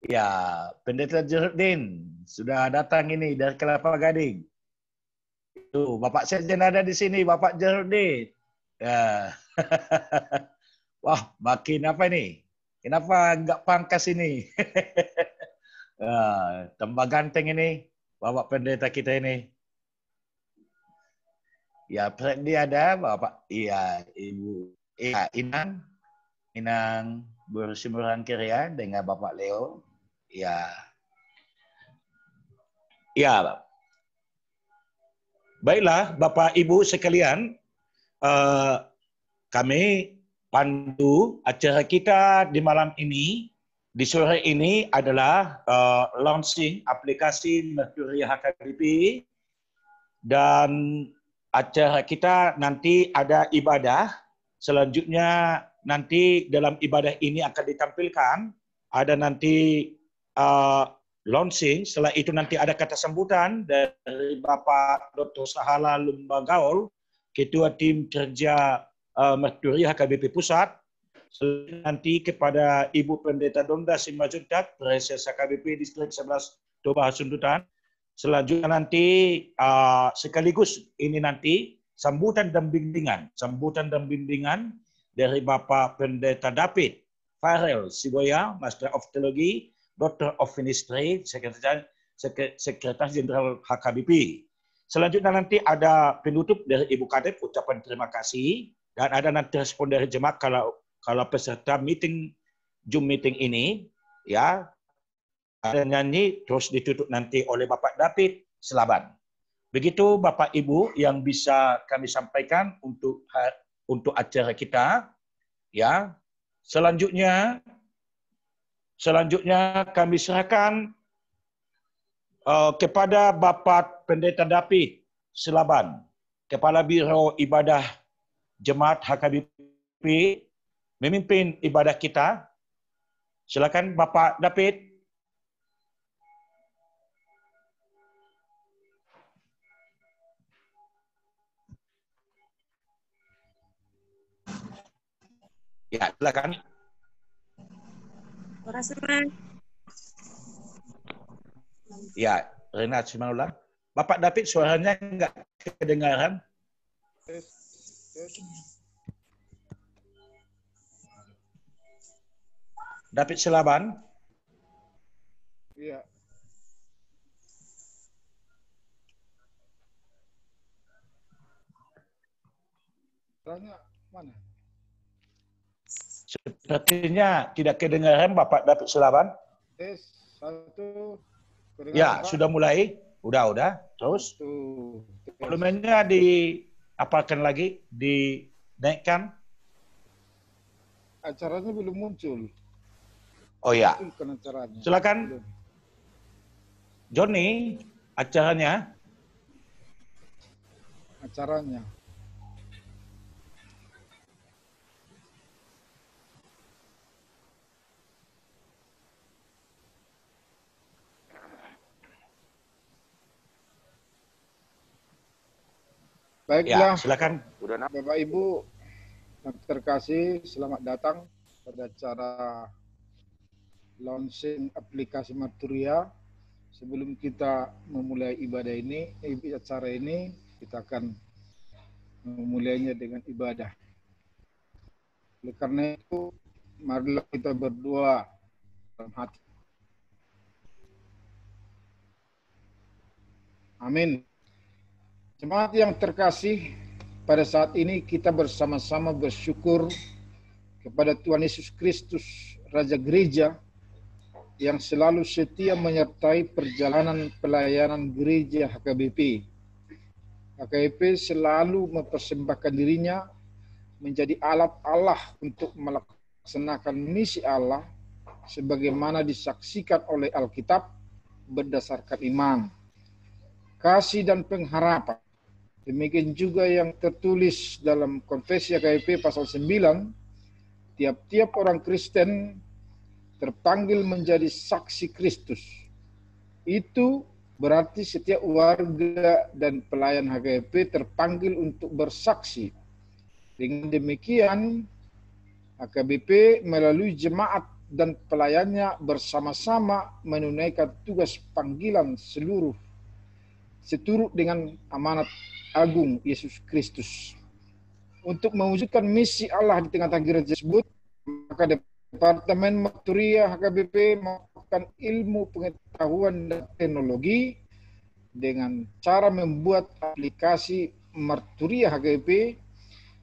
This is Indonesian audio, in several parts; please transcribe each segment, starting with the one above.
Ya, Pendeta Jurdin sudah datang ini dari Kelapa Gading. Tuh, Bapak Sekjen ada di sini, Bapak Jurdin. Ya. Wah, makin apa ini? Kenapa enggak pangkas ini? Tambah ganteng ini, Bapak Pendeta kita ini. Ya, dia ada, Bapak. Iya, Ibu. Iya, Inang Bursimuran Kiria dengan Bapak Leo. Ya, ya. Baiklah, Bapak Ibu sekalian, kami pandu acara kita di malam ini, di sore ini adalah launching aplikasi Mercury HKBP, dan acara kita nanti ada ibadah. Selanjutnya nanti dalam ibadah ini akan ditampilkan, ada nanti launching, setelah itu nanti ada kata sambutan dari Bapak Dr. Sahala Lumbagaul, Ketua Tim Kerja Mercury HKBP Pusat. Nanti kepada Ibu Pendeta Donda Simajuntak, Presiden HKBP Distrik 11 Toba Sundutan. Selanjutnya nanti sekaligus ini nanti sambutan dan bimbingan dari Bapak Pendeta David Farel Siboya, Master of Theology, Doctor of Ministry, Sekretaris Jenderal HKBP. Selanjutnya nanti ada penutup dari Ibu Kadep, ucapan terima kasih, dan ada nanti respon dari jemaat kalau peserta Zoom meeting ini, ya, ada nyanyi terus ditutup nanti oleh Bapak David Selaban. Begitu Bapak Ibu yang bisa kami sampaikan untuk acara kita. Ya, selanjutnya kami serahkan kepada Bapak Pendeta David Selaban, Kepala Biro Ibadah Jemaat HKBP, memimpin ibadah kita. Silakan Bapak David. Ya, silakan. Terima kasih, Mas. Ya, Renat Simanullah. Bapak David suaranya enggak kedengaran. David Selaban. Iya. Suaranya mana? Sepertinya tidak kedengaran Bapak David Selaban. Tes 1. Ya, sudah mulai. Udah. Terus volumenya diapakan lagi? Dinaikkan? Acaranya belum muncul. Oh ya. Acaranya. Silakan. Johnny, acaranya. Baiklah, ya, silakan. Bapak Ibu yang terkasih, selamat datang pada acara launching aplikasi Marturia. Sebelum kita memulai acara ini, kita akan memulainya dengan ibadah. Oleh karena itu, marilah kita berdoa dalam hati. Amin. Jemaat yang terkasih, pada saat ini kita bersama-sama bersyukur kepada Tuhan Yesus Kristus, Raja Gereja, yang selalu setia menyertai perjalanan pelayanan gereja HKBP. HKBP selalu mempersembahkan dirinya menjadi alat Allah untuk melaksanakan misi Allah sebagaimana disaksikan oleh Alkitab berdasarkan iman, kasih dan pengharapan. Demikian juga yang tertulis dalam Konfesi HKBP pasal 9, tiap-tiap orang Kristen terpanggil menjadi saksi Kristus. Itu berarti setiap warga dan pelayan HKBP terpanggil untuk bersaksi. Dengan demikian, HKBP melalui jemaat dan pelayannya bersama-sama menunaikan tugas panggilan seturut dengan amanat agung Yesus Kristus. Untuk mewujudkan misi Allah di tengah-tengah gereja tersebut, maka Departemen Marturia HKBP melakukan ilmu pengetahuan dan teknologi dengan cara membuat aplikasi Marturia HKBP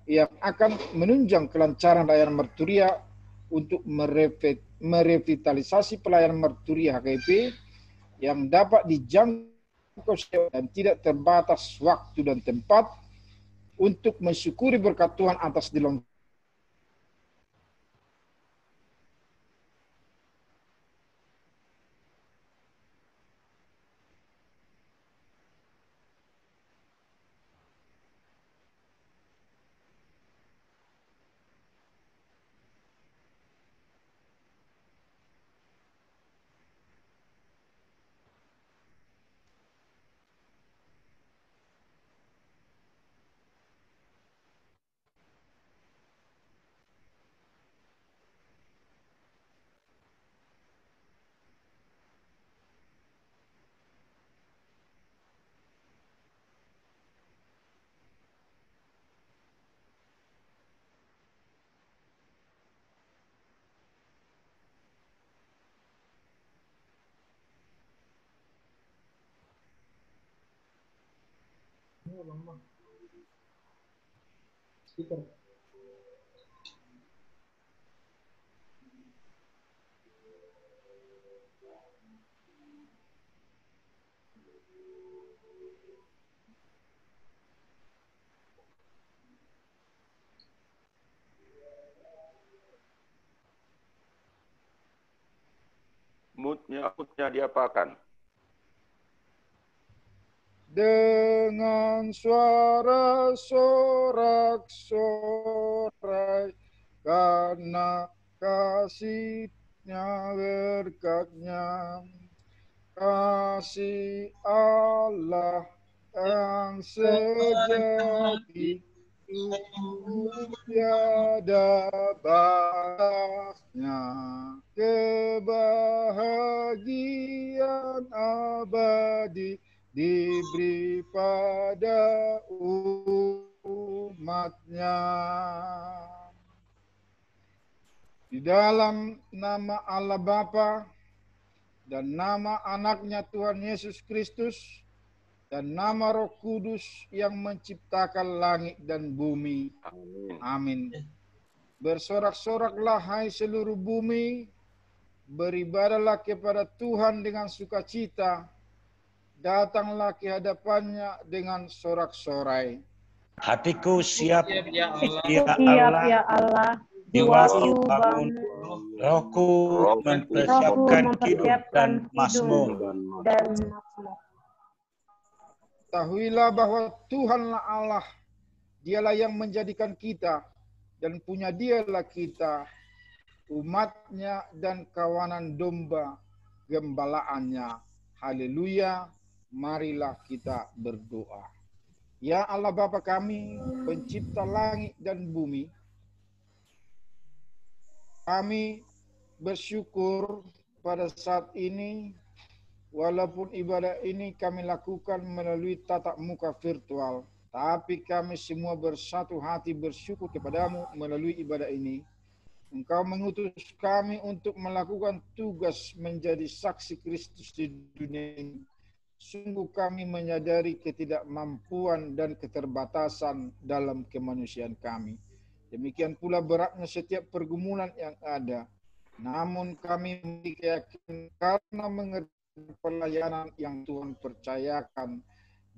yang akan menunjang kelancaran layanan Marturia untuk merevitalisasi pelayanan Marturia HKBP yang dapat dijangkau dan tidak terbatas waktu dan tempat untuk mensyukuri berkat Tuhan atas dilontarkan Mute-nya diapakan? dengan suara sorak-sorai karena kasih-Nya berkat-Nya, kasih Allah yang sejati tiada batasnya, kebahagiaan abadi diberi pada umat-Nya. Di dalam nama Allah Bapa dan nama Anak-Nya Tuhan Yesus Kristus dan nama Roh Kudus yang menciptakan langit dan bumi. Amin. Bersorak-soraklah hai seluruh bumi, beribadahlah kepada Tuhan dengan sukacita, datanglah ke hadapan-Nya dengan sorak-sorai. Hatiku siap, ya ya Allah. jiwaku bangun, rohku mempersiapkan hidup dan mazmur. Ketahuilah bahwa Tuhanlah Allah, Dialah yang menjadikan kita, dan punya Dialah kita, umat-Nya dan kawanan domba gembalaannya. Haleluya, marilah kita berdoa. Ya Allah Bapa kami, pencipta langit dan bumi, kami bersyukur pada saat ini, walaupun ibadah ini kami lakukan melalui tatap muka virtual, tapi kami semua bersatu hati bersyukur kepadamu melalui ibadah ini. Engkau mengutus kami untuk melakukan tugas menjadi saksi Kristus di dunia ini. Sungguh kami menyadari ketidakmampuan dan keterbatasan dalam kemanusiaan kami. Demikian pula beratnya setiap pergumulan yang ada. Namun kami memiliki keyakinan karena mengerti pelayanan yang Tuhan percayakan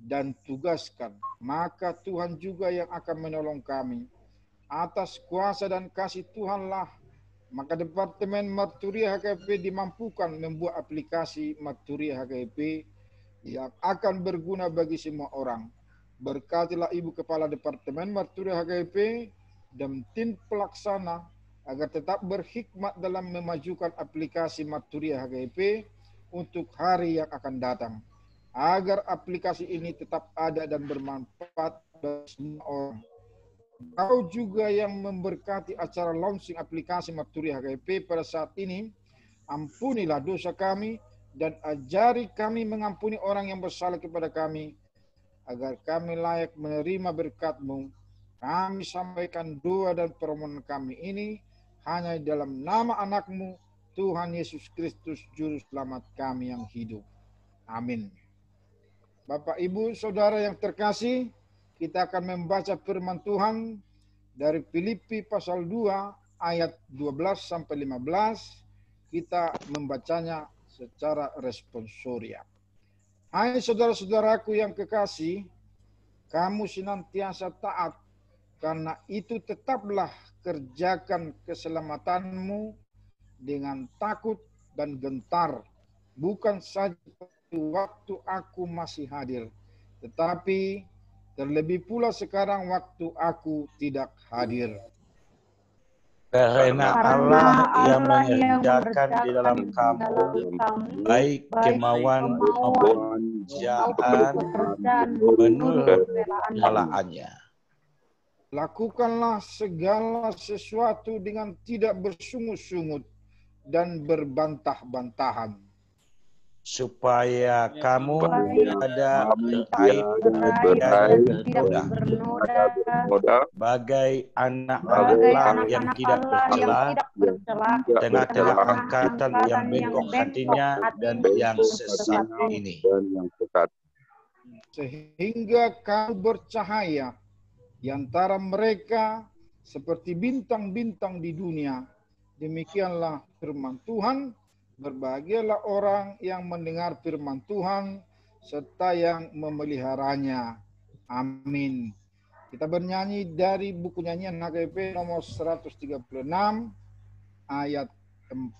dan tugaskan, maka Tuhan juga yang akan menolong kami. Atas kuasa dan kasih Tuhanlah, maka Departemen Marturia HKBP dimampukan membuat aplikasi Marturia HKBP yang akan berguna bagi semua orang. Berkatilah Ibu Kepala Departemen Marturia HKBP dan tim pelaksana agar tetap berhikmat dalam memajukan aplikasi Marturia HKBP untuk hari yang akan datang. Agar aplikasi ini tetap ada dan bermanfaat bagi semua orang. Kau juga yang memberkati acara launching aplikasi Marturi HKBP pada saat ini. Ampunilah dosa kami dan ajari kami mengampuni orang yang bersalah kepada kami, agar kami layak menerima berkat-Mu. Kami sampaikan doa dan permohonan kami ini hanya dalam nama anak-Mu, Tuhan Yesus Kristus, Juru Selamat kami yang hidup. Amin. Bapak, Ibu, Saudara yang terkasih, kita akan membaca firman Tuhan dari Filipi pasal 2 ayat 12 sampai 15. Kita membacanya secara responsoria. Hai saudara-saudaraku yang kekasih, kamu senantiasa taat, karena itu tetaplah kerjakan keselamatanmu dengan takut dan gentar, bukan saja waktu aku masih hadir, tetapi terlebih pula sekarang waktu aku tidak hadir. Karena Allah yang mengerjakan di dalam kamu baik kemauan maupun pekerjaan menurut relaaannya. Lakukanlah segala sesuatu dengan tidak bersungut-sungut dan berbantah-bantahan, supaya kamu ada beraib dan bernoda bagai anak Allah yang tidak bercela, tengah-tengah angkatan yang bengkok hatinya dan yang sesat ini. Sehingga kamu bercahaya di antara mereka seperti bintang-bintang di dunia. Demikianlah firman Tuhan. Berbahagialah orang yang mendengar firman Tuhan serta yang memeliharanya. Amin. Kita bernyanyi dari buku nyanyian HKBP nomor 136 ayat 4.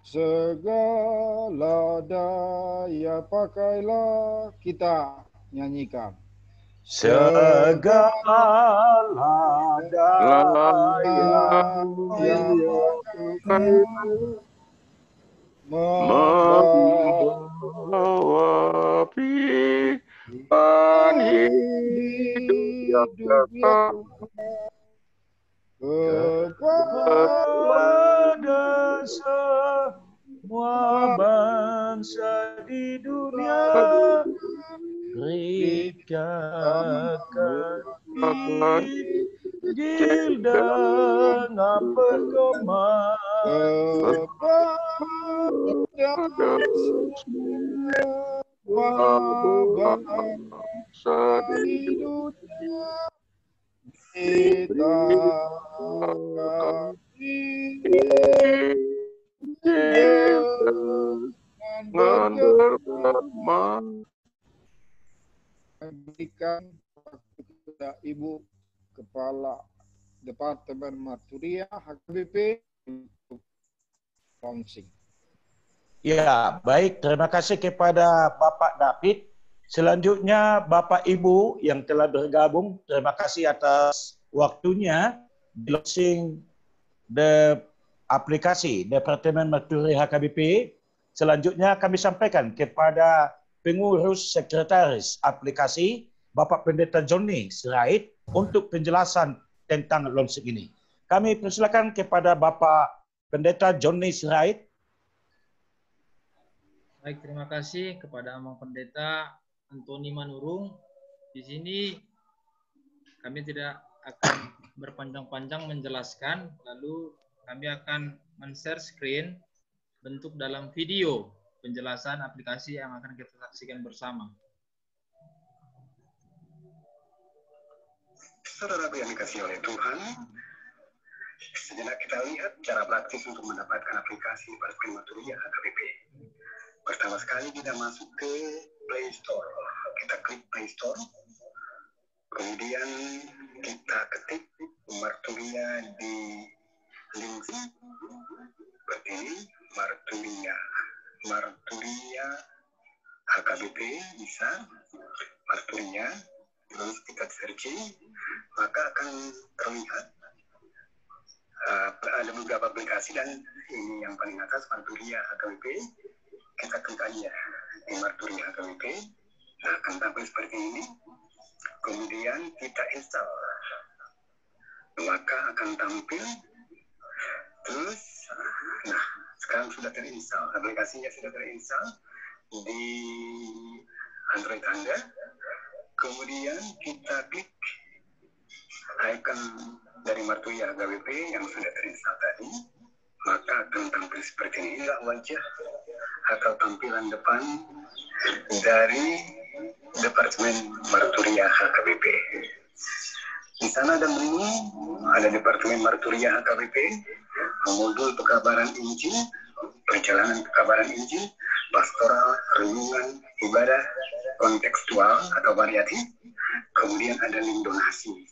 Segala daya pakailah, kita nyanyikan. Segala daya membawa pikiran hidup kepada semua bangsa di dunia, berikan Injil dengan pedoman kepada semua bangsa di dunia. Kita dengan berfirman. Berikan kepada Ibu Kepala Departemen Marturia HKBP untuk launching. Ya, baik. Terima kasih kepada Bapak David. Selanjutnya Bapak Ibu yang telah bergabung, terima kasih atas waktunya di launching the aplikasi Departemen Marturia HKBP. Selanjutnya kami sampaikan kepada pengurus sekretaris aplikasi Bapak Pendeta Johnny Sirait untuk penjelasan tentang launching ini. Kami persilakan kepada Bapak Pendeta Johnny Sirait. Baik, terima kasih kepada Amang Pendeta Antoni Manurung. Di sini kami tidak akan berpanjang-panjang menjelaskan, lalu kami akan men-share screen bentuk dalam video penjelasan aplikasi yang akan kita saksikan bersama. Saudaraku yang dikasihi oleh Tuhan, sejenak kita lihat cara praktis untuk mendapatkan aplikasi Departemen Marturia HKBP. Pertama sekali kita masuk ke Play Store. Kita klik Play Store. Kemudian kita ketik Marturia di link seperti ini, Marturia HKBP bisa, Marturia, terus kita searching, maka akan terlihat ada beberapa aplikasi dan ini yang paling atas Marturia HKBP. Kita klik aja di Marturia HKBP, nah akan tampil seperti ini. kemudian kita install, maka akan tampil. Terus, nah sekarang sudah terinstall, aplikasinya sudah terinstall di Android Anda. Kemudian kita klik icon dari Martuya HKBP yang sudah terinstall tadi, maka akan tampil seperti ini. Inilah wajah atau tampilan depan dari Departemen Martuya HKBP. Di sana ada menu, ada Departemen Martuya HKBP, modul pekabaran Injil, perjalanan pekabaran Injil, pastoral, renungan, ibadah, kontekstual atau variatif, kemudian ada link donasi.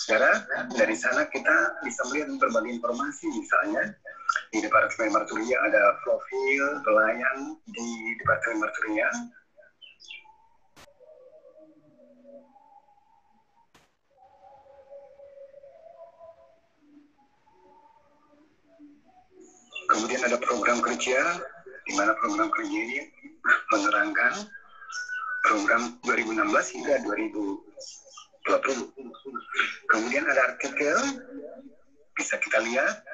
Saudara, dari sana kita bisa melihat berbagai informasi, misalnya di Departemen Martuya ada profil pelayan di Departemen Martuya. Kemudian ada program kerja, di mana program kerja ini menerangkan program 2016 hingga 2020. Kemudian ada artikel, bisa kita lihat,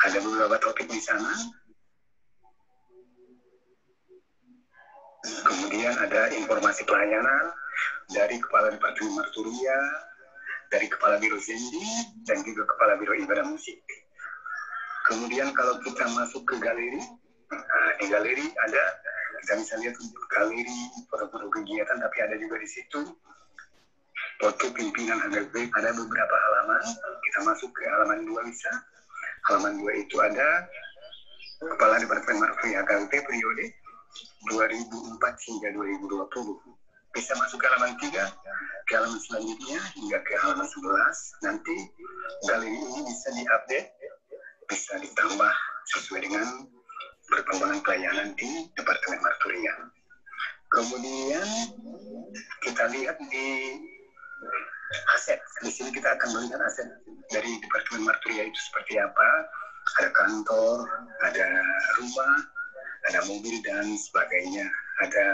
ada beberapa topik di sana. Kemudian ada informasi pelayanan dari Kepala Departemen Martuya, dari Kepala Biro Zendi, dan juga Kepala Biro Ibadah Musik. Kemudian kalau kita masuk ke galeri, di galeri ada, kita bisa lihat galeri foto-foto kegiatan, tapi ada juga di situ foto pimpinan HKBP. Ada beberapa halaman, kita masuk ke halaman 2 bisa. Halaman 2 itu ada Kepala Departemen Martuya HKBP periode 2004 hingga 2020. Bisa masuk ke halaman 3, ke halaman selanjutnya, hingga ke halaman 11. Nanti galeri ini bisa diupdate, bisa ditambah sesuai dengan perkembangan pelayanan di Departemen Martuya. Kemudian kita lihat di aset. Di sini kita akan melihat aset dari Departemen Martuya itu seperti apa. Ada kantor, ada rumah, ada mobil dan sebagainya. Ada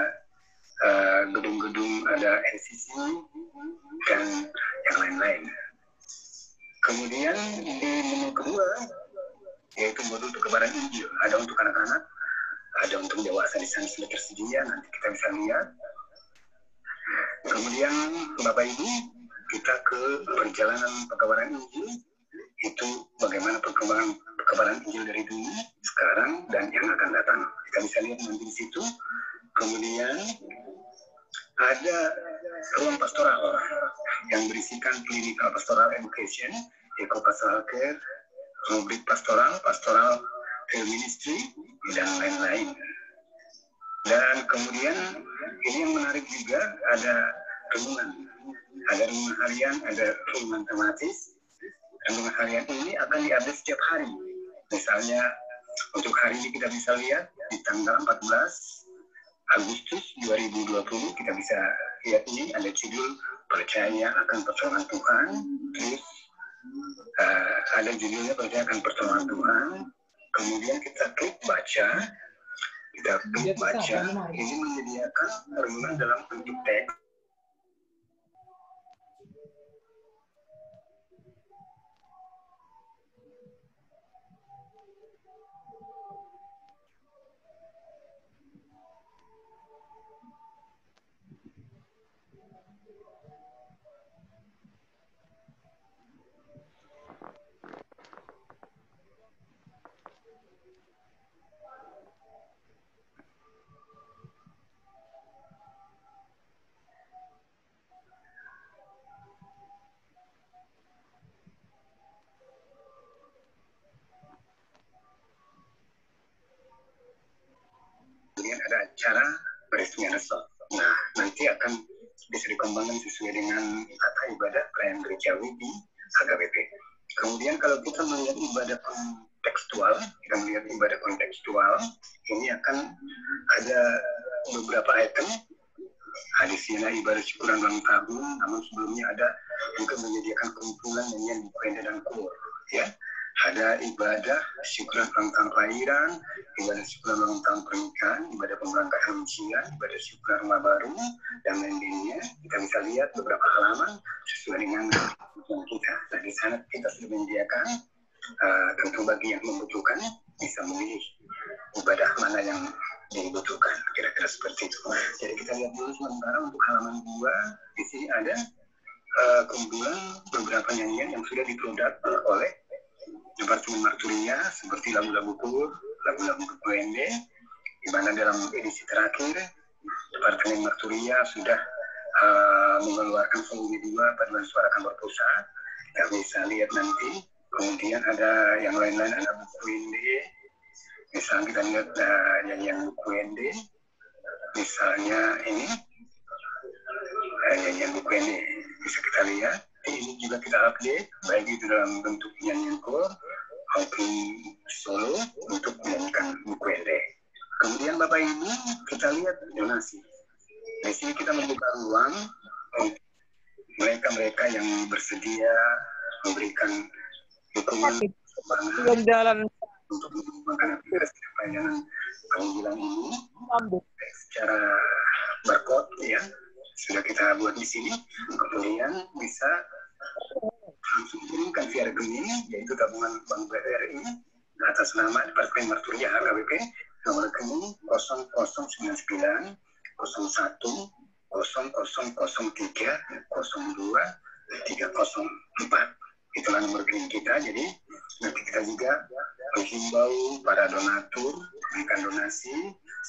gedung-gedung, ada NCC dan yang lain-lain. Kemudian di menu kedua, yaitu modul kekebalan Injil. Ada untuk anak-anak, ada untuk dewasa, di sana sudah tersedia, nanti kita bisa lihat. Kemudian Bapak Ibu, kita ke perjalanan pekabaran Injil, itu bagaimana perkembangan pekabaran Injil dari dulu, sekarang, dan yang akan datang. Kita bisa lihat nanti di situ. Kemudian ada ruang pastoral yang berisikan clinical pastoral education, eco pastoral care, rubrik pastoral, pastoral care ministry, dan lain-lain. Dan kemudian ini yang menarik juga, ada renungan. Ada renungan harian, ada renungan tematis. Renungan harian ini akan diupdate setiap hari. Misalnya untuk hari ini kita bisa lihat di tanggal 14 Agustus 2020, kita bisa lihat ini ada judul Percaya akan Pertolongan Tuhan. Terus ada judulnya Percaya akan Pertolongan Tuhan. Kemudian kita klik baca. Kita klik baca. Ini menyediakan renungan dalam bentuk teks. Kemudian ada acara peresmian resort. Nah, nanti akan bisa dikembangkan sesuai dengan tata ibadah pelayanan gerejawi di HKBP. Kemudian kalau kita melihat ibadah kontekstual, ini akan ada beberapa item. Di sini ibadah syukuran ulang tahun, namun sebelumnya ada juga menyediakan kumpulan nyanyian di Penda dan Kur. Ya, Ada ibadah syukuran ulang tahun kelahiran, ibadah syukuran ulang tahun pernikahan, ibadah pemberangkatan usia, ibadah syukuran rumah baru, dan lain-lainnya. Kita bisa lihat beberapa halaman sesuai dengan kebutuhan kita. Nah, di sana kita sudah menyediakan, tentu bagi yang membutuhkan bisa memilih ibadah mana yang dibutuhkan, kira-kira seperti itu. Jadi kita lihat dulu sementara untuk halaman 2, di sini ada kumpulan beberapa nyanyian yang sudah diproduk oleh Departemen Marturia, seperti lagu-lagu kur, lagu-lagu kuende, di mana dalam edisi terakhir Departemen Marturia sudah mengeluarkan volume 2 Paduan Suara Kantor Pusat. Kita bisa lihat nanti. Kemudian ada yang lain-lain, ada buku kuende. Misalnya kita lihat nyanyian buku kuende. Misalnya ini nyanyian buku kuende bisa kita lihat. Ini juga kita update, baik itu dalam bentuk nyanyian kor maupun solo untuk menyanyikan buku kuende. Kemudian Bapak Ibu, kita lihat donasi. Di sini kita membuka ruang untuk mereka-mereka yang bersedia memberikan dukungan untuk mengembangkan aplikasi pelayanan panggilan ini secara barcode ya, sudah kita buat di sini. Kemudian bisa langsung kirimkan via rekening, yaitu tabungan Bank BRI atas nama Departemen Marturia HKBP, nomor rekening 0099 01 0003 02 304. Itulah nomor rekening kita. Jadi nanti kita juga menghimbau para donatur memberikan donasi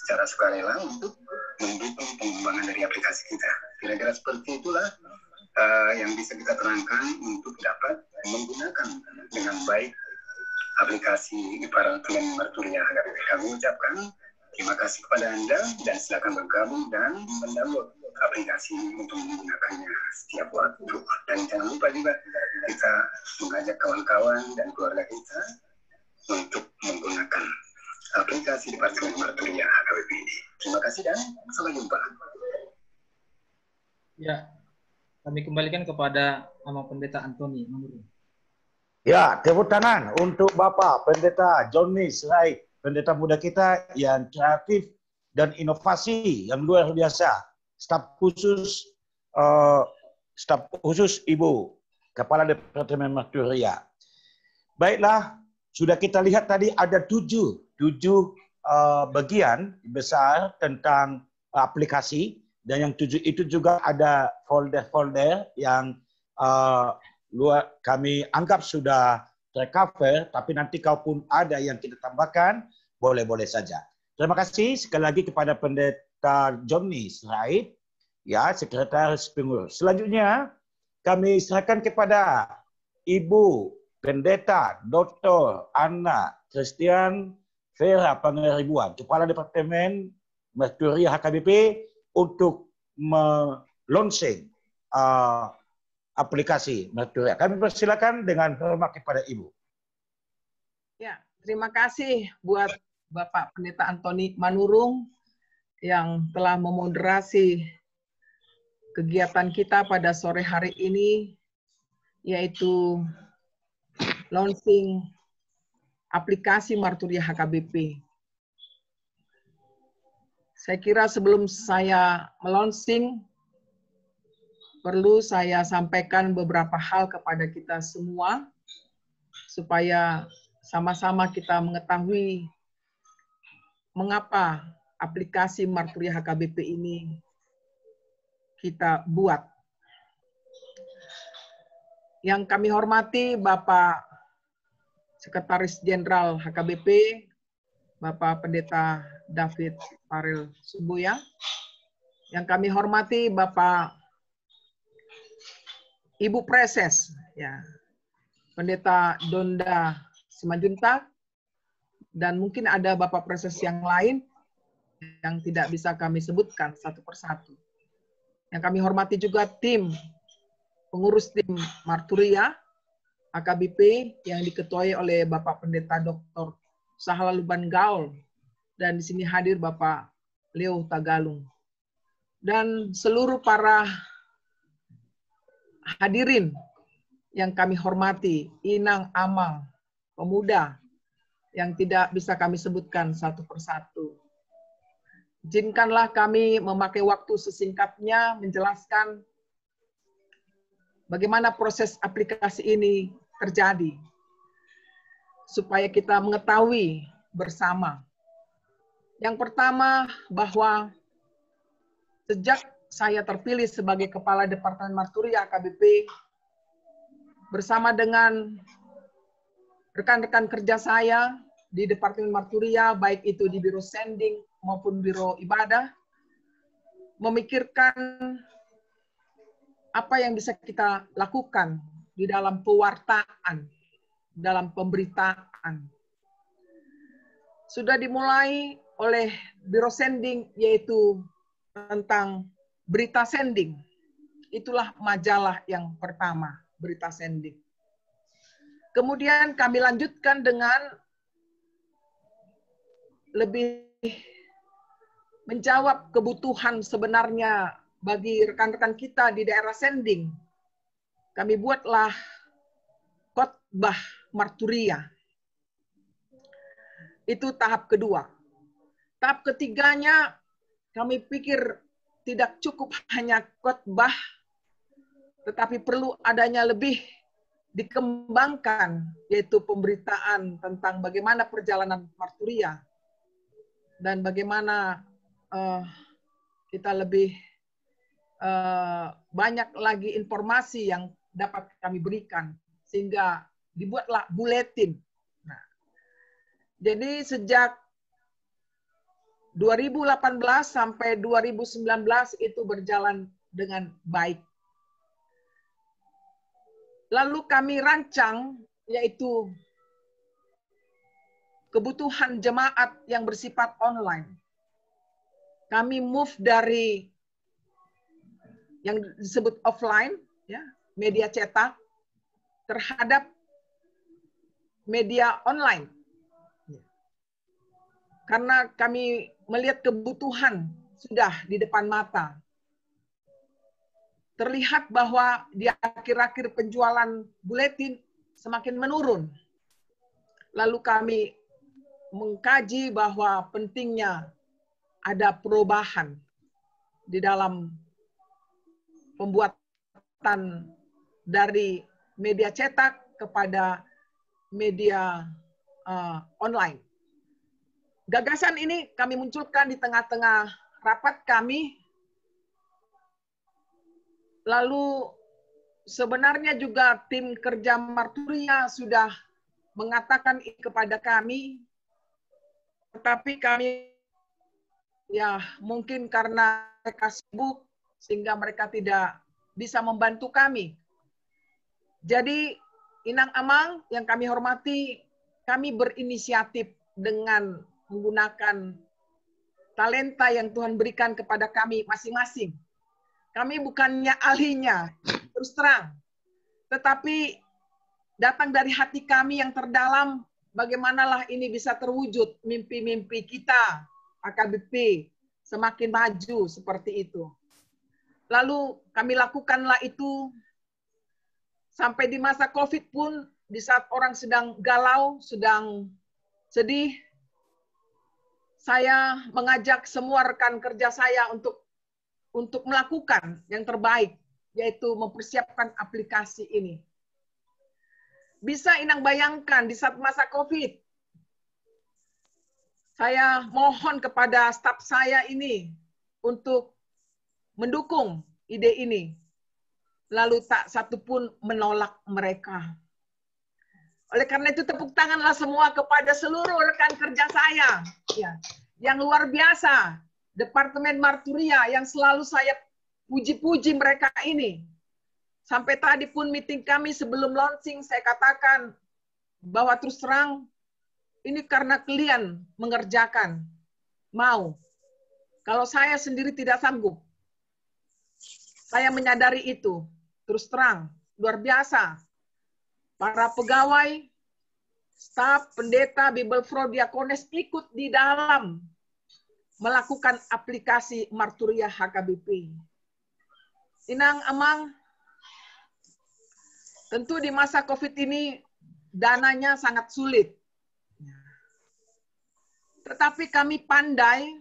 secara sukarela untuk mendukung pengembangan dari aplikasi kita. Kira-kira seperti itulah yang bisa kita terangkan untuk dapat menggunakan dengan baik aplikasi Departemen Marturia HKBP. Kami ucapkan terima kasih kepada Anda dan silakan bergabung dan mendownload aplikasi untuk menggunakannya setiap waktu. Dan jangan lupa juga kita mengajak kawan-kawan dan keluarga kita untuk menggunakan aplikasi Departemen Marturia HKBP ini. Terima kasih dan sampai jumpa. Ya, kami kembalikan kepada Ama Pendeta Antoni Manurung. Ya, tepuk tangan untuk Bapak Pendeta Johnny Sirait, pendeta muda kita yang kreatif dan inovasi yang luar biasa. Staf khusus Ibu Kepala Departemen Marturia. Baiklah, sudah kita lihat tadi ada tujuh bagian besar tentang aplikasi, dan yang 7 itu juga ada folder-folder yang kami anggap sudah tercover, tapi nanti kau pun ada yang kita tambahkan, boleh-boleh saja. Terima kasih sekali lagi kepada Pendeta Johnny Sirait, ya, Sekretaris Pengurus. Selanjutnya, kami serahkan kepada Ibu Pendeta Dr. Anna Christian Vera Pangeribuan, Kepala Departemen Marturia HKBP, untuk launching aplikasi Marturia. Kami persilakan dengan hormat kepada Ibu. Ya, terima kasih buat Bapak Pendeta Antoni Manurung yang telah memoderasi kegiatan kita pada sore hari ini, yaitu launching aplikasi Marturia HKBP. Saya kira sebelum saya melaunching, perlu saya sampaikan beberapa hal kepada kita semua, supaya sama-sama kita mengetahui mengapa aplikasi Marturia HKBP ini kita buat. Yang kami hormati Bapak Sekretaris Jenderal HKBP, Bapak Pendeta David Farel Suboya. Yang kami hormati Bapak Ibu Preses, ya, Pendeta Donda Simanjuntak, dan mungkin ada Bapak Preses yang lain yang tidak bisa kami sebutkan satu persatu. Yang kami hormati juga tim pengurus tim Marturia HKBP yang diketuai oleh Bapak Pendeta Dr. Sahala Luban Gaul, dan di sini hadir Bapak Leo Tagalung, dan seluruh para hadirin yang kami hormati, Inang Amang, pemuda yang tidak bisa kami sebutkan satu persatu. Izinkanlah kami memakai waktu sesingkatnya menjelaskan bagaimana proses aplikasi ini terjadi, supaya kita mengetahui bersama. Yang pertama, bahwa sejak saya terpilih sebagai Kepala Departemen Marturia AKBP, bersama dengan rekan-rekan kerja saya di Departemen Marturia, baik itu di Biro Sending maupun Biro Ibadah, memikirkan apa yang bisa kita lakukan di dalam pewartaan, dalam pemberitaan. Sudah dimulai oleh Biro Sending, yaitu tentang berita sending. Itulah majalah yang pertama, berita sending. Kemudian kami lanjutkan dengan lebih menjawab kebutuhan sebenarnya bagi rekan-rekan kita di daerah sending. Kami buatlah khotbah marturia. Itu tahap kedua. Tahap ketiganya, kami pikir tidak cukup hanya khotbah, tetapi perlu adanya lebih dikembangkan, yaitu pemberitaan tentang bagaimana perjalanan marturia dan bagaimana kita lebih banyak lagi informasi yang dapat kami berikan, sehingga dibuatlah buletin. Nah, jadi sejak 2018 sampai 2019 itu berjalan dengan baik. Lalu kami rancang, yaitu kebutuhan jemaat yang bersifat online. Kami move dari yang disebut offline, ya, media cetak, terhadap media online. Karena kami melihat kebutuhan sudah di depan mata. Terlihat bahwa di akhir-akhir penjualan buletin semakin menurun. Lalu kami mengkaji bahwa pentingnya ada perubahan di dalam pembuatan dari media cetak kepada media online. Gagasan ini kami munculkan di tengah-tengah rapat kami. Lalu sebenarnya juga tim kerja Marturia sudah mengatakan kepada kami, tetapi kami ya mungkin karena mereka sibuk sehingga mereka tidak bisa membantu kami. Jadi Inang Amang yang kami hormati, kami berinisiatif dengan menggunakan talenta yang Tuhan berikan kepada kami masing-masing. Kami bukannya ahlinya, terus terang. Tetapi datang dari hati kami yang terdalam, bagaimanalah ini bisa terwujud, mimpi-mimpi kita, AKBP, semakin maju seperti itu. Lalu kami lakukanlah itu, sampai di masa COVID pun, di saat orang sedang galau, sedang sedih, saya mengajak semua rekan kerja saya untuk melakukan yang terbaik, yaitu mempersiapkan aplikasi ini. Bisa Inang bayangkan di saat masa COVID, saya mohon kepada staf saya ini untuk mendukung ide ini. Lalu tak satu pun menolak mereka. Oleh karena itu tepuk tanganlah semua kepada seluruh rekan kerja saya. Ya, yang luar biasa. Departemen Marturia yang selalu saya puji-puji mereka ini. Sampai tadi pun meeting kami sebelum launching, saya katakan bahwa terus terang, ini karena kalian mengerjakan, mau. Kalau saya sendiri tidak sanggup. Saya menyadari itu, terus terang, luar biasa. Para pegawai, staf, pendeta, Bible Pro, Diakones ikut di dalam melakukan aplikasi Marturia HKBP. Inang Amang, tentu di masa COVID ini dananya sangat sulit. Tetapi kami pandai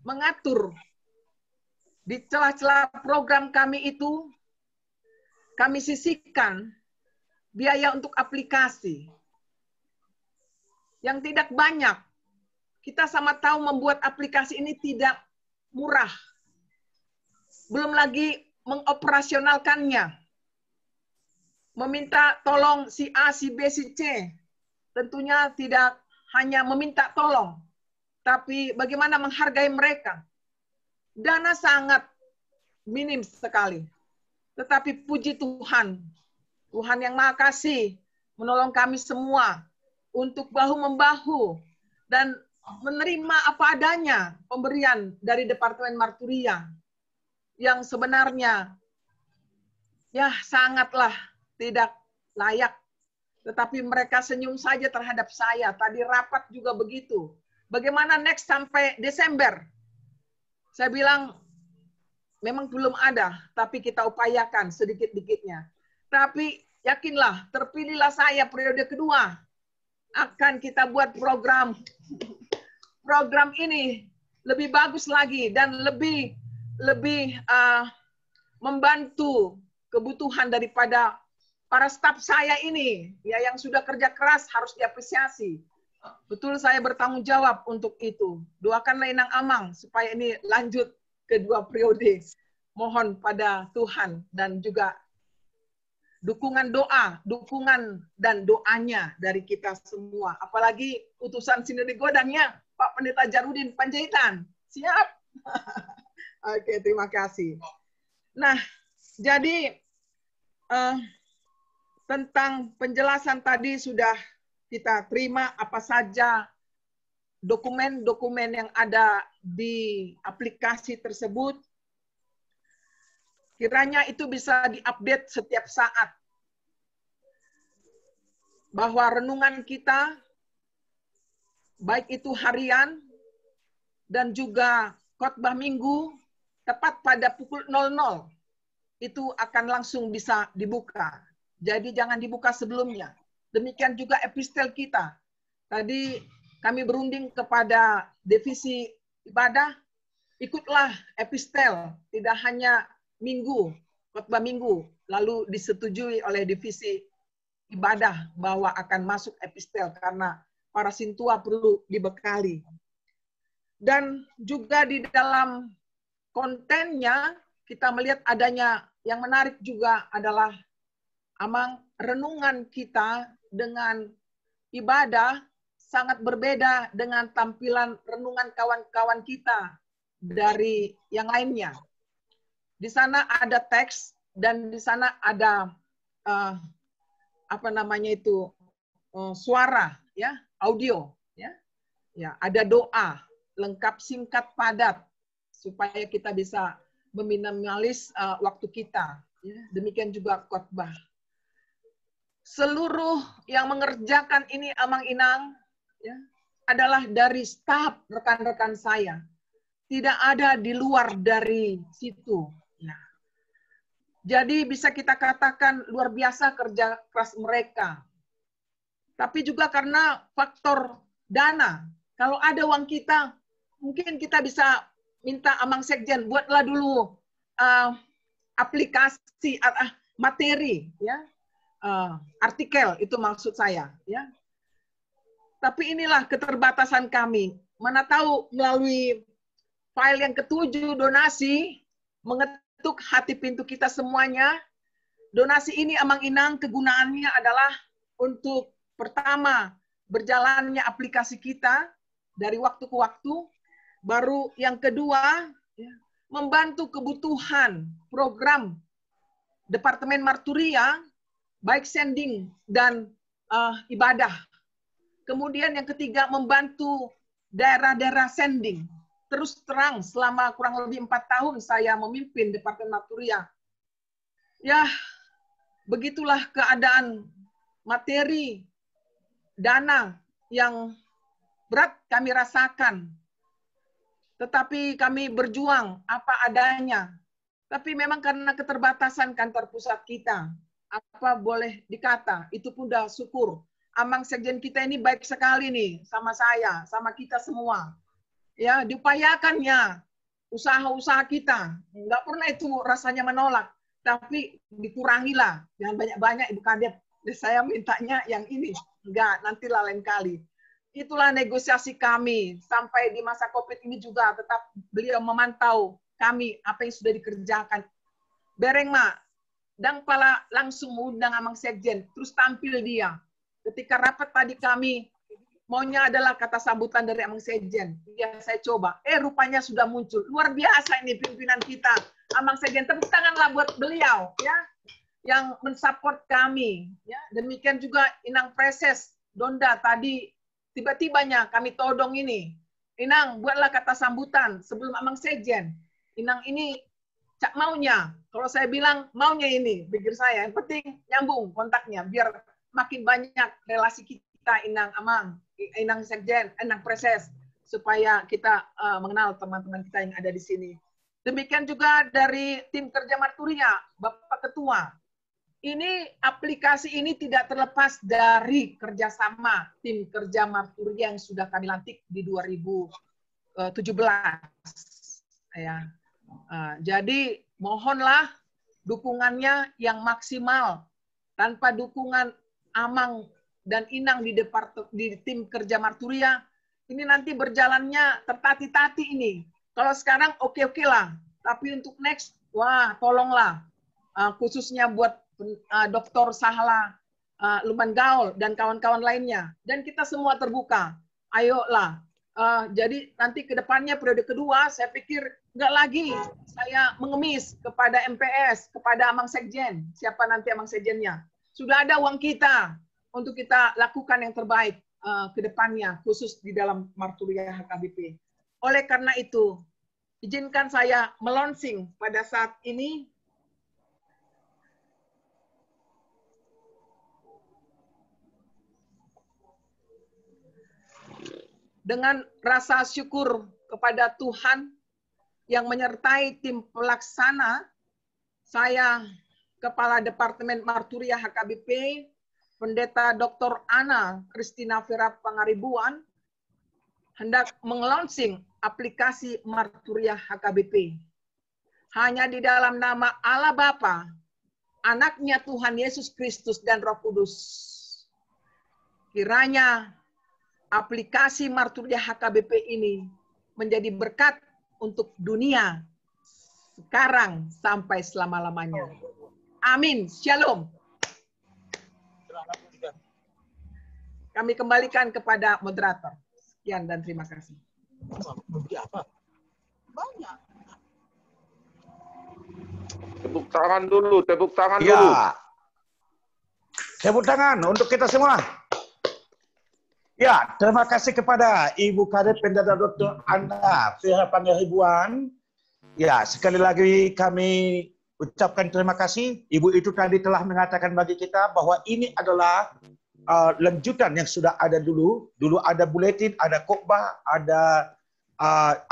mengatur di celah-celah program kami itu, kami sisihkan biaya untuk aplikasi yang tidak banyak. Kita sama tahu membuat aplikasi ini tidak murah. Belum lagi mengoperasionalkannya. Meminta tolong si A, si B, si C. Tentunya tidak hanya meminta tolong, tapi bagaimana menghargai mereka. Dana sangat minim sekali. Tetapi puji Tuhan, Tuhan yang Maha Kasih menolong kami semua untuk bahu-membahu dan menerima apa adanya pemberian dari Departemen Marturia yang sebenarnya ya sangatlah tidak layak. Tetapi mereka senyum saja terhadap saya. Tadi rapat juga begitu. Bagaimana next sampai Desember? Saya bilang, memang belum ada, tapi kita upayakan sedikit-sedikitnya. Tapi yakinlah, terpilihlah saya periode kedua. Akan kita buat program ini lebih bagus lagi dan lebih membantu kebutuhan daripada para staf saya ini, ya yang sudah kerja keras harus diapresiasi. Betul, saya bertanggung jawab untuk itu. Doakanlah Inang Amang supaya ini lanjut kedua periode. Mohon pada Tuhan dan juga dukungan dan doanya dari kita semua. Apalagi utusan Sinode Godangnya, Pak Pendeta Jarudin Panjaitan. Siap? Oke, terima kasih. Nah, jadi tentang penjelasan tadi sudah kita terima apa saja dokumen-dokumen yang ada di aplikasi tersebut. Kiranya itu bisa diupdate setiap saat. Bahwa renungan kita, baik itu harian dan juga khotbah minggu, tepat pada pukul 00, itu akan langsung bisa dibuka. Jadi jangan dibuka sebelumnya. Demikian juga epistel kita. Tadi kami berunding kepada divisi ibadah, ikutlah epistel, tidak hanya minggu, khotbah minggu, lalu disetujui oleh divisi ibadah bahwa akan masuk epistel karena para sintua perlu dibekali. Dan juga di dalam kontennya kita melihat adanya yang menarik juga adalah Amang, renungan kita dengan ibadah sangat berbeda dengan tampilan renungan kawan-kawan kita dari yang lainnya. Di sana ada teks dan di sana ada suara, ya, audio, ya. Ya, ada doa lengkap, singkat, padat supaya kita bisa meminimalis waktu kita. Ya. Demikian juga khotbah. Seluruh yang mengerjakan ini Amang Inang ya, adalah dari staf rekan-rekan saya. Tidak ada di luar dari situ. Nah, jadi bisa kita katakan luar biasa kerja keras mereka. Tapi juga karena faktor dana. Kalau ada uang kita, mungkin kita bisa minta Amang Sekjen, buatlah dulu aplikasi, materi, ya. Artikel itu maksud saya, ya. Tapi inilah keterbatasan kami. Mana tahu melalui file yang ke-7 donasi mengetuk hati pintu kita semuanya. Donasi ini Amang Inang kegunaannya adalah untuk pertama berjalannya aplikasi kita dari waktu ke waktu. Baru yang kedua ya, membantu kebutuhan program Departemen Marturia baik sending dan ibadah. Kemudian yang ketiga, membantu daerah-daerah sending. Terus terang, selama kurang lebih 4 tahun saya memimpin Departemen Marturia. Ya, begitulah keadaan materi, dana yang berat kami rasakan. Tetapi kami berjuang apa adanya. Tapi memang karena keterbatasan kantor pusat kita, apa boleh dikata, itu pun dah syukur. Amang Sekjen kita ini baik sekali nih sama saya, sama kita semua. Ya, diupayakannya usaha-usaha kita. Nggak pernah itu rasanya menolak, tapi dikurangilah. Jangan banyak-banyak Ibu Kadep. Saya mintanya yang ini. Enggak, nantilah lain kali. Itulah negosiasi kami. Sampai di masa COVID ini juga tetap beliau memantau kami, apa yang sudah dikerjakan. Bereng, Mak. Dan pala langsung undang Amang Sekjen. Terus tampil dia. Ketika rapat tadi kami, maunya adalah kata sambutan dari Amang Sekjen. Ya, saya coba. Rupanya sudah muncul. Luar biasa ini pimpinan kita. Amang Sekjen, tepuk tanganlah buat beliau, ya, yang mensupport kami. Ya, demikian juga Inang Preses, Donda tadi tiba-tibanya kami todong ini. Inang, buatlah kata sambutan sebelum Amang Sekjen. Inang ini cak maunya. Kalau saya bilang maunya ini, pikir saya. Yang penting nyambung kontaknya, biar makin banyak relasi kita, Inang Amang, Inang Sekjen, Inang Preses, supaya kita mengenal teman-teman kita yang ada di sini. Demikian juga dari tim kerja Marturia, Bapak Ketua. Ini aplikasi ini tidak terlepas dari kerjasama tim kerja Marturia yang sudah kami lantik di 2017. Ya. Jadi mohonlah dukungannya yang maksimal. Tanpa dukungan Amang dan Inang di tim kerja Marturia, ini nanti berjalannya tertati-tati ini. Kalau sekarang oke-oke lah, tapi untuk next, wah tolonglah. Khususnya buat Dr. Sahla Luman Gaul dan kawan-kawan lainnya. Dan kita semua terbuka. Ayolah. Jadi nanti ke depannya periode kedua, saya pikir nggak lagi saya mengemis kepada MPS, kepada Amang Sekjen. Siapa nanti Amang Sekjennya? Sudah ada uang kita untuk kita lakukan yang terbaik ke depannya, khusus di dalam Marturia HKBP. Oleh karena itu, izinkan saya melonsing pada saat ini dengan rasa syukur kepada Tuhan yang menyertai tim pelaksana. Saya, Kepala Departemen Marturia HKBP, Pendeta Dr. Ana Kristina Vera Pangaribuan, hendak meng-launching aplikasi Marturia HKBP. Hanya di dalam nama Allah Bapa, Anaknya Tuhan Yesus Kristus dan Roh Kudus. Kiranya aplikasi Marturia HKBP ini menjadi berkat untuk dunia sekarang sampai selama-lamanya. Amin. Shalom. Kami kembalikan kepada moderator. Sekian dan terima kasih. Banyak. Tepuk tangan dulu, tepuk tangan Ya. dulu. Tepuk tangan untuk kita semua. Ya, terima kasih kepada Ibu Kadep Pendeta Dr. Ana Vera Pangaribuan. Ya, sekali lagi kami ucapkan terima kasih. Ibu itu tadi telah mengatakan bagi kita bahwa ini adalah lanjutan yang sudah ada dulu. Dulu ada buletin, ada khotbah, ada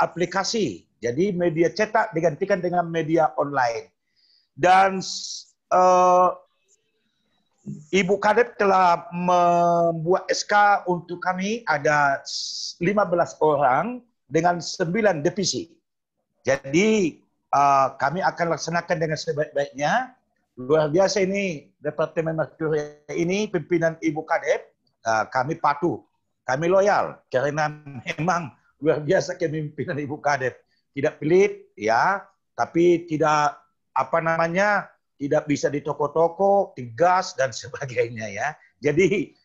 aplikasi. Jadi media cetak digantikan dengan media online. Dan Ibu Kadep telah membuat SK untuk kami, ada 15 orang dengan 9 divisi. Jadi kami akan laksanakan dengan sebaik-baiknya. Luar biasa ini Departemen Marturia ini, pimpinan Ibu Kadep, kami patuh, kami loyal karena memang luar biasa kepemimpinan Ibu Kadep. Tidak pelit, ya, tapi tidak tidak bisa di toko-toko, tegas dan sebagainya, ya. Jadi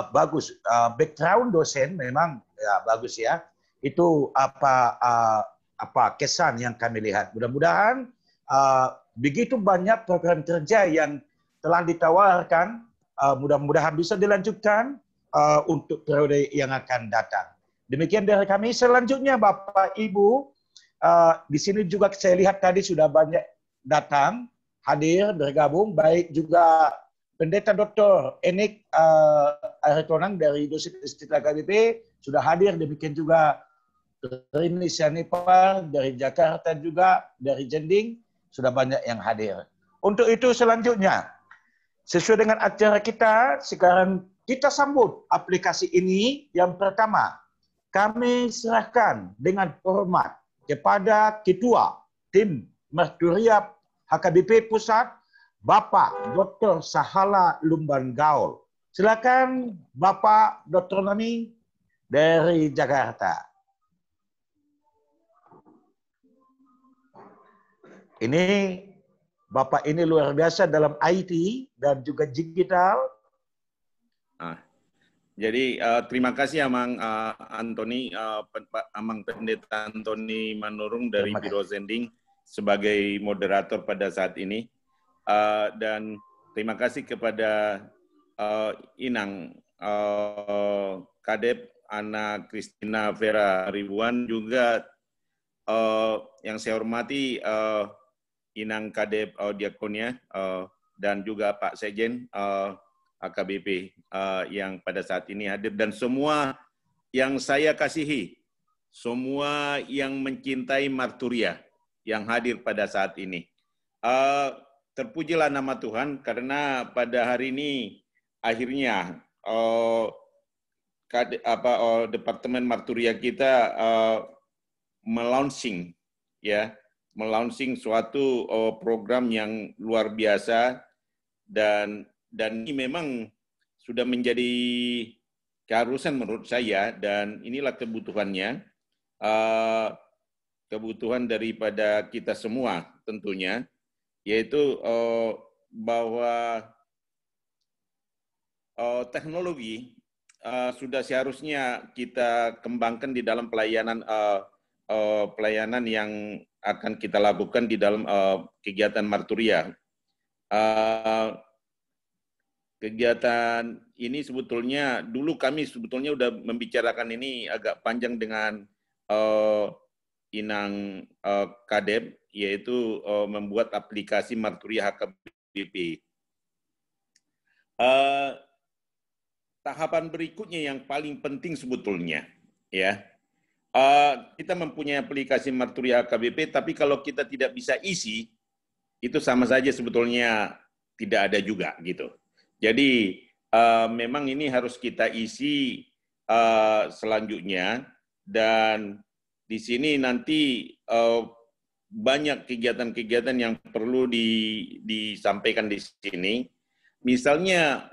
bagus, background dosen memang ya, bagus ya. Itu kesan yang kami lihat. Mudah-mudahan begitu banyak program kerja yang telah ditawarkan, mudah-mudahan bisa dilanjutkan untuk periode yang akan datang. Demikian dari kami. Selanjutnya Bapak Ibu, di sini juga saya lihat tadi sudah banyak datang, hadir, bergabung, baik juga Pendeta Dr. Enik Aritonang dari Dosis Istilah KBP sudah hadir, demikian juga Rini Sianipar dari Jakarta juga, dari Jending, sudah banyak yang hadir. Untuk itu selanjutnya, sesuai dengan acara kita, sekarang kita sambut aplikasi ini. Yang pertama, kami serahkan dengan hormat kepada Ketua Tim Marturia HKBP Pusat, Bapak Dr. Sahala Lumban Gaul. Silakan Bapak Dr. Nami dari Jakarta. Ini Bapak ini luar biasa dalam IT dan juga digital. Jadi terima kasih Amang Antoni, Amang Pendeta Antoni Manurung dari Biro Zending sebagai moderator pada saat ini. Dan terima kasih kepada Inang Kadep Ana Kristina Vera Ribuan, juga yang saya hormati Inang Kadep Diakonia dan juga Pak Sekjen HKBP yang pada saat ini hadir, dan semua yang saya kasihi, semua yang mencintai Marturia yang hadir pada saat ini. Terpujilah nama Tuhan karena pada hari ini akhirnya Departemen Marturia kita melaunching suatu program yang luar biasa, dan ini memang sudah menjadi keharusan menurut saya, dan inilah kebutuhannya, kebutuhan daripada kita semua tentunya, yaitu bahwa teknologi sudah seharusnya kita kembangkan di dalam pelayanan yang akan kita lakukan di dalam kegiatan Marturia. Kegiatan ini sebetulnya, dulu kami sebetulnya sudah membicarakan ini agak panjang dengan Inang Kadep, yaitu membuat aplikasi Marturia HKBP. Tahapan berikutnya yang paling penting sebetulnya, ya, kita mempunyai aplikasi Marturia HKBP, tapi kalau kita tidak bisa isi, itu sama saja sebetulnya tidak ada juga gitu. Jadi memang ini harus kita isi selanjutnya, dan di sini nanti banyak kegiatan-kegiatan yang perlu disampaikan di sini. Misalnya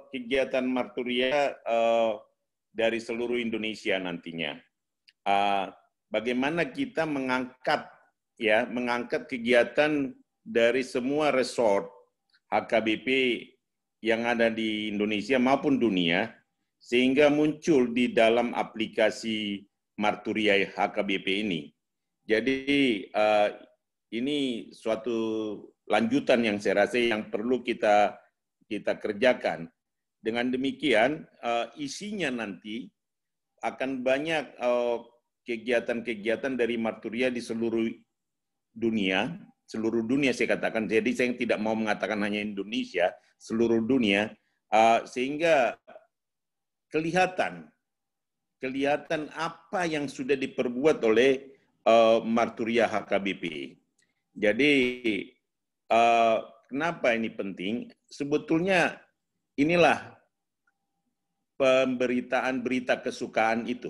kegiatan Marturia dari seluruh Indonesia nantinya. Bagaimana kita mengangkat kegiatan dari semua resort HKBP yang ada di Indonesia maupun dunia, sehingga muncul di dalam aplikasi Marturia HKBP ini. Jadi ini suatu lanjutan yang saya rasa yang perlu kita kerjakan. Dengan demikian, isinya nanti akan banyak kegiatan-kegiatan dari Marturia di seluruh dunia saya katakan. Jadi saya tidak mau mengatakan hanya Indonesia, seluruh dunia, sehingga kelihatan apa yang sudah diperbuat oleh Marturia HKBP. Jadi kenapa ini penting? Sebetulnya inilah pemberitaan berita kesukaan itu.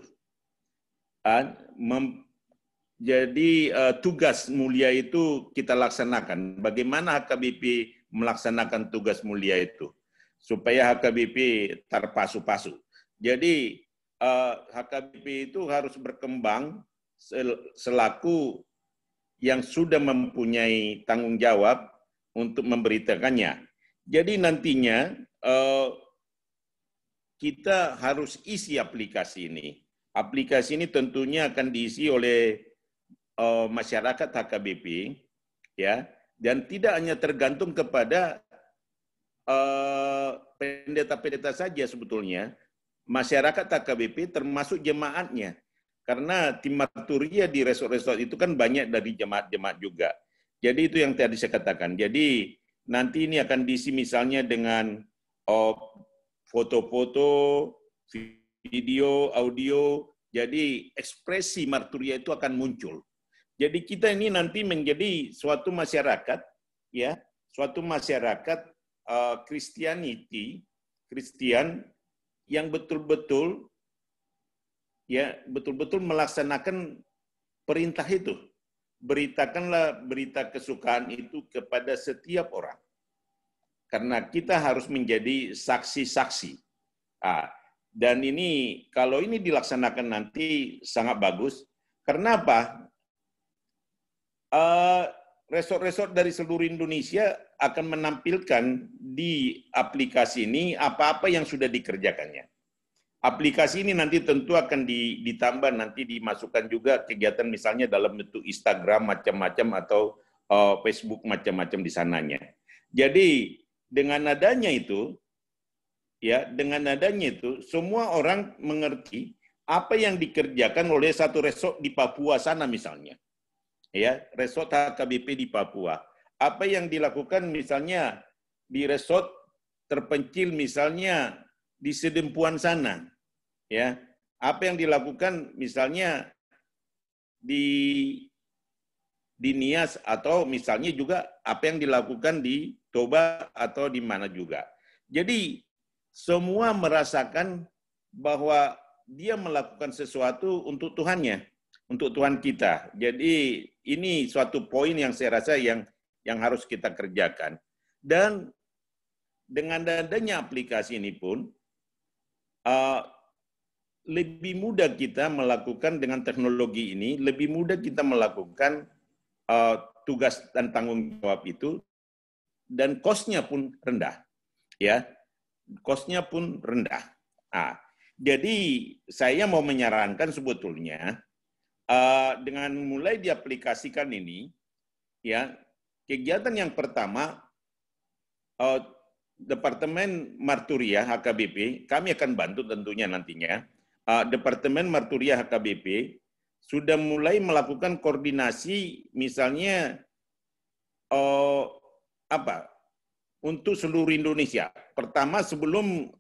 Jadi tugas mulia itu kita laksanakan. Bagaimana HKBP melaksanakan tugas mulia itu? Supaya HKBP terpasu-pasu. Jadi HKBP itu harus berkembang selaku yang sudah mempunyai tanggung jawab untuk memberitakannya. Jadi nantinya kita harus isi aplikasi ini. Aplikasi ini tentunya akan diisi oleh masyarakat HKBP, ya, dan tidak hanya tergantung kepada pendeta-pendeta saja sebetulnya. Masyarakat HKBP termasuk jemaatnya. Karena tim Marturia di resort-resort itu kan banyak dari jemaat-jemaat juga. Jadi itu yang tadi saya katakan. Jadi nanti ini akan diisi misalnya dengan foto-foto, video, audio. Jadi ekspresi Marturia itu akan muncul. Jadi kita ini nanti menjadi suatu masyarakat, ya, suatu masyarakat Christianity Kristen yang betul-betul melaksanakan perintah itu. Beritakanlah berita kesukaan itu kepada setiap orang. Karena kita harus menjadi saksi-saksi. Dan ini, kalau ini dilaksanakan nanti sangat bagus. Karena apa? Resort-resort dari seluruh Indonesia akan menampilkan di aplikasi ini apa-apa yang sudah dikerjakannya. Aplikasi ini nanti tentu akan ditambah, nanti dimasukkan juga kegiatan misalnya dalam bentuk Instagram macam-macam atau Facebook macam-macam di sananya. Jadi dengan adanya itu, semua orang mengerti apa yang dikerjakan oleh satu resort di Papua sana misalnya. Ya, resort HKBP di Papua. Apa yang dilakukan misalnya di resort terpencil misalnya di Sedempuan sana. Ya, apa yang dilakukan misalnya di Nias atau misalnya juga apa yang dilakukan di Toba atau di mana juga. Jadi semua merasakan bahwa dia melakukan sesuatu untuk Tuhannya, untuk Tuhan kita. Jadi ini suatu poin yang saya rasa yang harus kita kerjakan. Dan dengan adanya aplikasi ini pun lebih mudah kita melakukan dengan teknologi ini, lebih mudah kita melakukan tugas dan tanggung jawab itu, dan cost-nya pun rendah. Ya, cost-nya pun rendah. Jadi saya mau menyarankan sebetulnya dengan mulai diaplikasikan ini, ya, kegiatan yang pertama, Departemen Marturia HKBP, kami akan bantu tentunya nantinya. Departemen Marturia HKBP sudah mulai melakukan koordinasi, misalnya untuk seluruh Indonesia. Pertama sebelum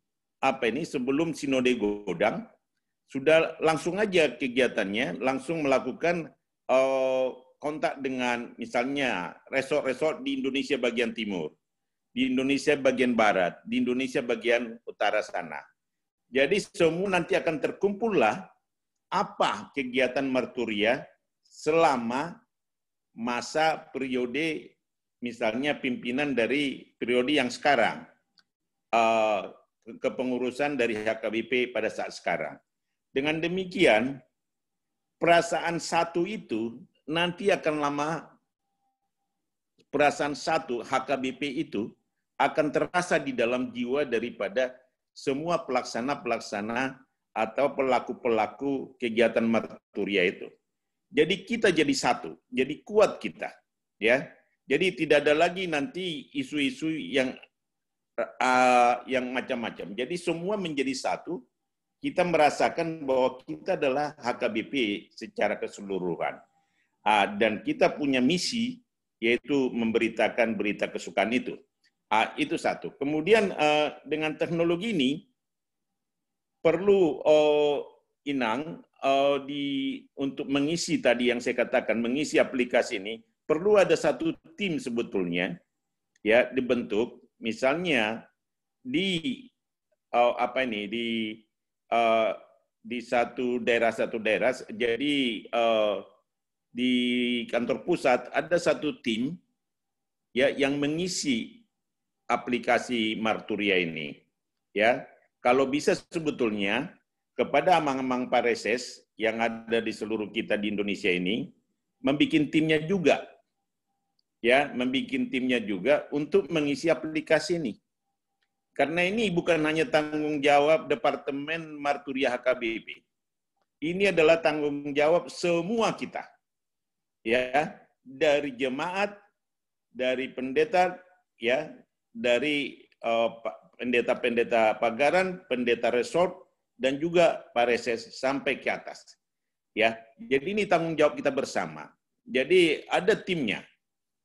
Sinode Godang, sudah langsung aja kegiatannya, langsung melakukan kontak dengan misalnya resort-resort di Indonesia bagian timur, di Indonesia bagian barat, di Indonesia bagian utara sana. Jadi semua nanti akan terkumpullah apa kegiatan Marturia selama masa periode misalnya pimpinan dari periode yang sekarang, kepengurusan dari HKBP pada saat sekarang. Dengan demikian, perasaan satu itu nanti akan lama, perasaan satu HKBP itu akan terasa di dalam jiwa daripada semua pelaksana-pelaksana atau pelaku-pelaku kegiatan Marturia itu. Jadi kita jadi satu, jadi kuat kita, ya. Jadi tidak ada lagi nanti isu-isu yang macam-macam. Jadi semua menjadi satu. Kita merasakan bahwa kita adalah HKBP secara keseluruhan. Dan kita punya misi, yaitu memberitakan berita kesukaan itu. Itu satu. Kemudian dengan teknologi ini, perlu Inang, untuk mengisi tadi yang saya katakan, mengisi aplikasi ini, perlu ada satu tim sebetulnya, ya, dibentuk, misalnya di di satu daerah, jadi di kantor pusat ada satu tim, ya, yang mengisi aplikasi Marturia ini, ya. Kalau bisa sebetulnya kepada amang-amang pareses yang ada di seluruh kita di Indonesia ini, membuat timnya juga, ya, membuat timnya juga untuk mengisi aplikasi ini. Karena ini bukan hanya tanggung jawab Departemen Marturia HKBP. Ini adalah tanggung jawab semua kita, ya, dari jemaat, dari pendeta, ya, dari pendeta-pendeta pagaran, pendeta resort, dan juga pareses sampai ke atas. Ya, jadi ini tanggung jawab kita bersama. Jadi ada timnya,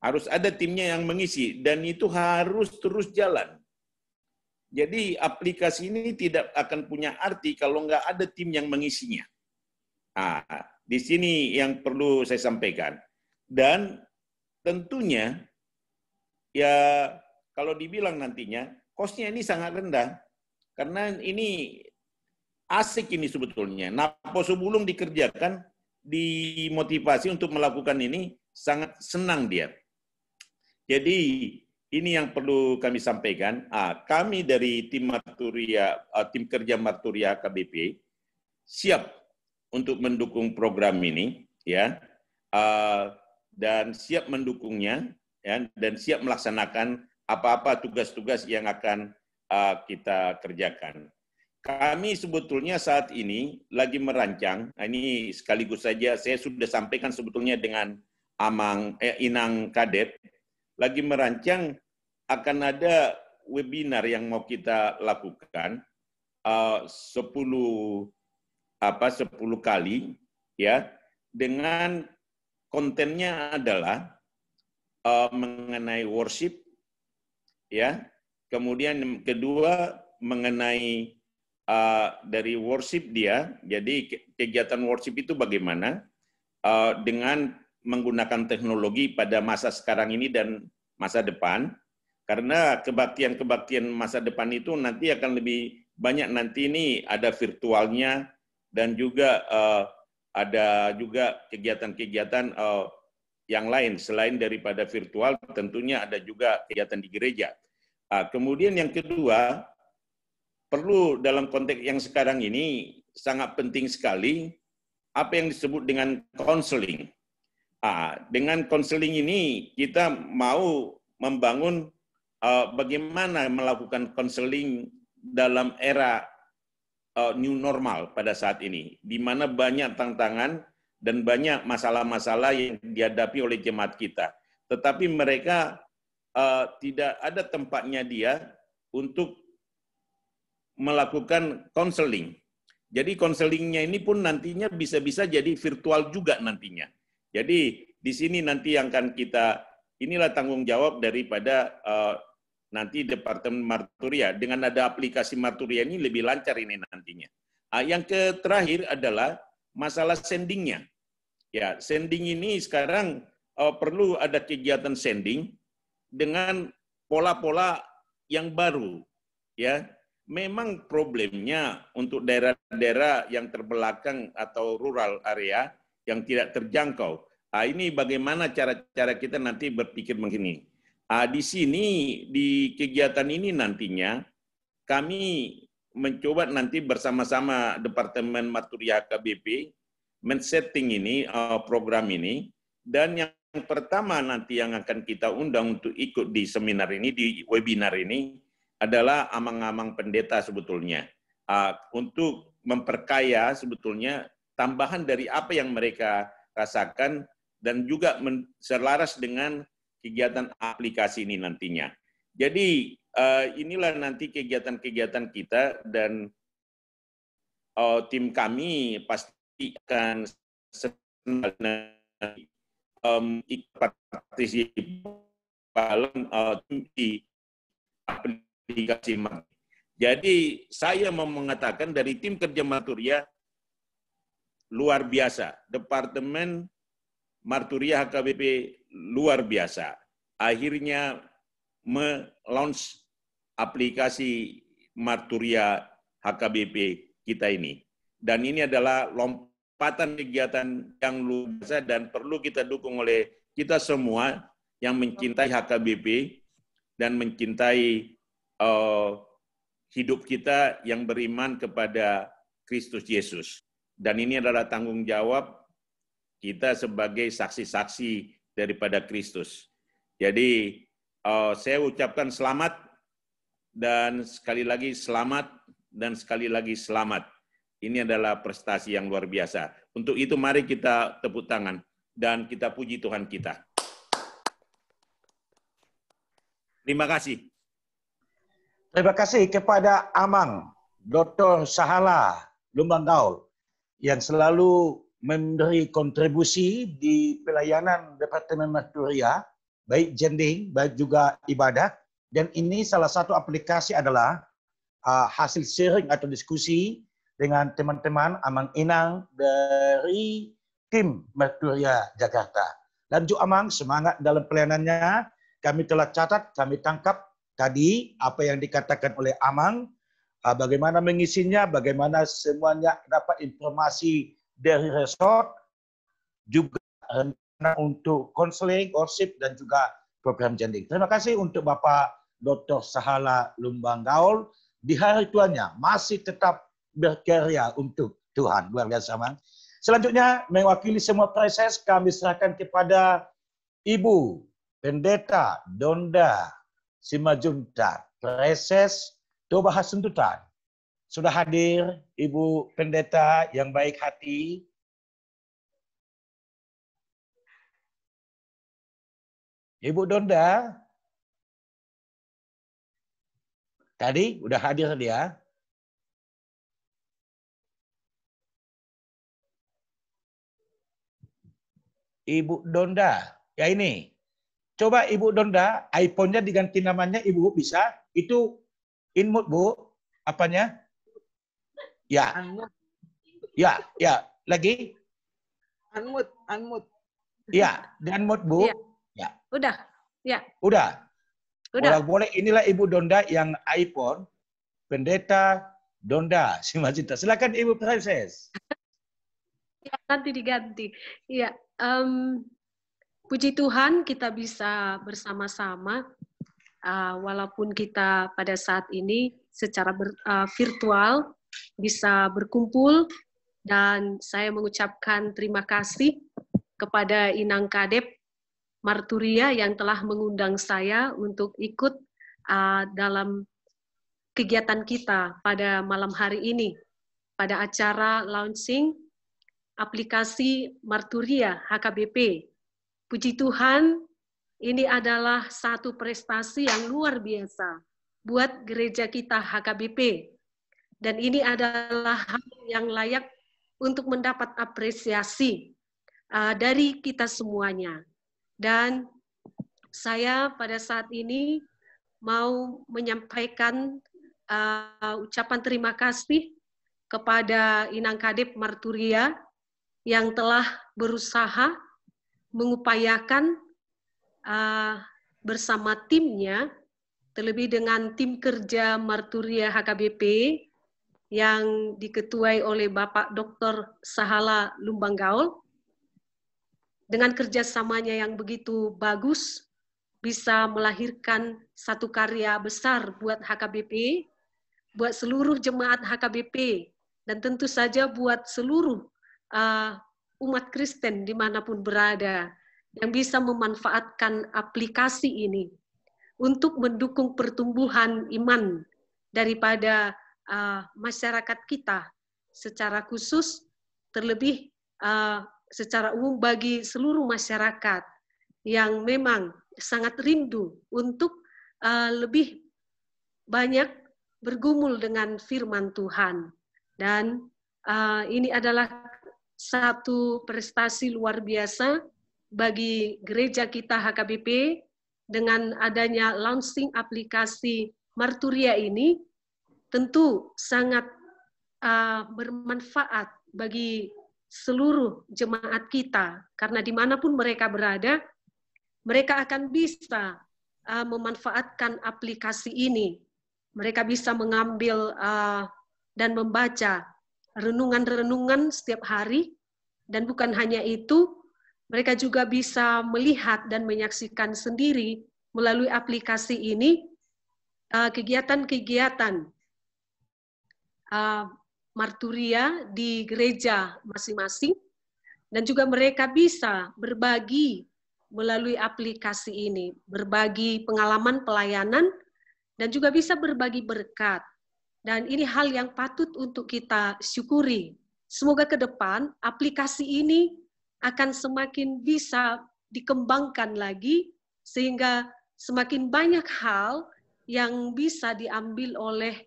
harus ada timnya yang mengisi, dan itu harus terus jalan. Jadi aplikasi ini tidak akan punya arti kalau nggak ada tim yang mengisinya. Di sini yang perlu saya sampaikan. Dan tentunya, ya, kalau dibilang nantinya, cost-nya ini sangat rendah. Karena ini asik ini sebetulnya. Napo sebelum dikerjakan, dimotivasi untuk melakukan ini, sangat senang dia. Jadi ini yang perlu kami sampaikan. Kami dari tim Marturia, tim kerja Marturia KBP siap untuk mendukung program ini, ya, dan siap mendukungnya, ya, dan siap melaksanakan apa-apa tugas-tugas yang akan kita kerjakan. Kami sebetulnya saat ini lagi merancang, ini sekaligus saja saya sudah sampaikan sebetulnya dengan Inang Kadep, lagi merancang akan ada webinar yang mau kita lakukan 10 kali, ya, dengan kontennya adalah mengenai worship, ya, kemudian yang kedua mengenai dari worship dia, jadi kegiatan worship itu bagaimana dengan menggunakan teknologi pada masa sekarang ini dan masa depan, karena kebaktian-kebaktian masa depan itu nanti akan lebih banyak, nanti ini ada virtualnya dan juga ada juga kegiatan-kegiatan yang lain selain daripada virtual, tentunya ada juga kegiatan di gereja. Kemudian yang kedua, perlu dalam konteks yang sekarang ini sangat penting sekali apa yang disebut dengan konseling. Dengan konseling ini kita mau membangun bagaimana melakukan konseling dalam era new normal pada saat ini, di mana banyak tantangan dan banyak masalah-masalah yang dihadapi oleh jemaat kita. Tetapi mereka tidak ada tempatnya dia untuk melakukan konseling. Jadi konselingnya ini pun nantinya bisa-bisa jadi virtual juga nantinya. Jadi di sini nanti yang akan kita, inilah tanggung jawab daripada nanti Departemen Marturia. Dengan ada aplikasi Marturia ini lebih lancar ini nantinya. Yang terakhir adalah masalah sendingnya. Ya, sending ini sekarang perlu ada kegiatan sending dengan pola-pola yang baru. Ya, memang problemnya untuk daerah-daerah yang terbelakang atau rural area yang tidak terjangkau. Ini bagaimana cara-cara kita nanti berpikir begini. Di sini, di kegiatan ini nantinya, kami mencoba nanti bersama-sama Departemen Marturia KBP, men-setting ini, program ini, dan yang pertama nanti yang akan kita undang untuk ikut di seminar ini, di webinar ini, adalah amang-amang pendeta sebetulnya. Untuk memperkaya sebetulnya tambahan dari apa yang mereka rasakan dan juga selaras dengan kegiatan aplikasi ini nantinya. Jadi inilah nanti kegiatan-kegiatan kita dan tim kami pasti akan partisipasi dalam aplikasi. Jadi saya mau mengatakan dari tim kerja Marturia luar biasa. Departemen Marturia HKBP luar biasa. Akhirnya me-launch aplikasi Marturia HKBP kita ini. Dan ini adalah lompatan kegiatan yang luar biasa dan perlu kita dukung oleh kita semua yang mencintai HKBP dan mencintai hidup kita yang beriman kepada Kristus Yesus. Dan ini adalah tanggung jawab kita sebagai saksi-saksi daripada Kristus. Jadi saya ucapkan selamat dan sekali lagi selamat dan sekali lagi selamat. Ini adalah prestasi yang luar biasa. Untuk itu mari kita tepuk tangan dan kita puji Tuhan kita. Terima kasih. Terima kasih kepada Amang, Dr. Sahala Lumbang Gaul, yang selalu memberi kontribusi di pelayanan Departemen Marturia, baik jending, baik juga ibadah. Dan ini salah satu aplikasi adalah hasil sharing atau diskusi dengan teman-teman Amang Inang dari tim Marturia Jakarta. Dan juga Amang, semangat dalam pelayanannya. Kami telah catat, kami tangkap tadi apa yang dikatakan oleh Amang bagaimana mengisinya, bagaimana semuanya dapat informasi dari resort, juga rencana untuk konseling, worship, dan juga program janding. Terima kasih untuk Bapak Dr. Sahala Lumbang Gaul. Di hari tuanya masih tetap berkarya untuk Tuhan. Luar biasa, Bang. Selanjutnya, mewakili semua proses, kami serahkan kepada Ibu Pendeta Donda Simajuntak, Proses Toba Hasuntutan. Sudah hadir Ibu Pendeta yang baik hati. Ibu Donda. Tadi udah hadir dia. Ibu Donda. Ya ini. Coba Ibu Donda, iPhone-nya diganti namanya Ibu, bisa? Itu inmut, Bu. Apanya? Ya. Ya, ya. Lagi? Unmute. Ya, dan unmute, Bu. Ya. Udah. Ya. Udah. Udah. Boleh. Inilah Ibu Donda yang iPhone. Pendeta Donda Simajuntak. Silakan Ibu Proses. Ya, nanti diganti. Ya. Puji Tuhan kita bisa bersama-sama walaupun kita pada saat ini secara virtual bisa berkumpul, dan saya mengucapkan terima kasih kepada Inang Kadep Marturia yang telah mengundang saya untuk ikut dalam kegiatan kita pada malam hari ini pada acara launching aplikasi Marturia HKBP. Puji Tuhan, ini adalah satu prestasi yang luar biasa buat gereja kita HKBP. Dan ini adalah hal yang layak untuk mendapat apresiasi dari kita semuanya. Dan saya pada saat ini mau menyampaikan ucapan terima kasih kepada Inang Kadep Marturia yang telah berusaha mengupayakan bersama timnya, terlebih dengan tim kerja Marturia HKBP yang diketuai oleh Bapak Dr. Sahala Lumbang Gaul. Dengan kerjasamanya yang begitu bagus, bisa melahirkan satu karya besar buat HKBP, buat seluruh jemaat HKBP, dan tentu saja buat seluruh umat Kristen dimanapun berada, yang bisa memanfaatkan aplikasi ini untuk mendukung pertumbuhan iman daripada masyarakat kita secara khusus, terlebih secara umum bagi seluruh masyarakat yang memang sangat rindu untuk lebih banyak bergumul dengan firman Tuhan. Dan ini adalah satu prestasi luar biasa bagi gereja kita HKBP dengan adanya launching aplikasi Marturia ini, tentu sangat bermanfaat bagi seluruh jemaat kita, karena dimanapun mereka berada, mereka akan bisa memanfaatkan aplikasi ini. Mereka bisa mengambil dan membaca renungan-renungan setiap hari, dan bukan hanya itu, mereka juga bisa melihat dan menyaksikan sendiri melalui aplikasi ini kegiatan-kegiatan Marturia di gereja masing-masing, dan juga mereka bisa berbagi melalui aplikasi ini, berbagi pengalaman pelayanan, dan juga bisa berbagi berkat. Dan ini hal yang patut untuk kita syukuri. Semoga ke depan aplikasi ini akan semakin bisa dikembangkan lagi, sehingga semakin banyak hal yang bisa diambil oleh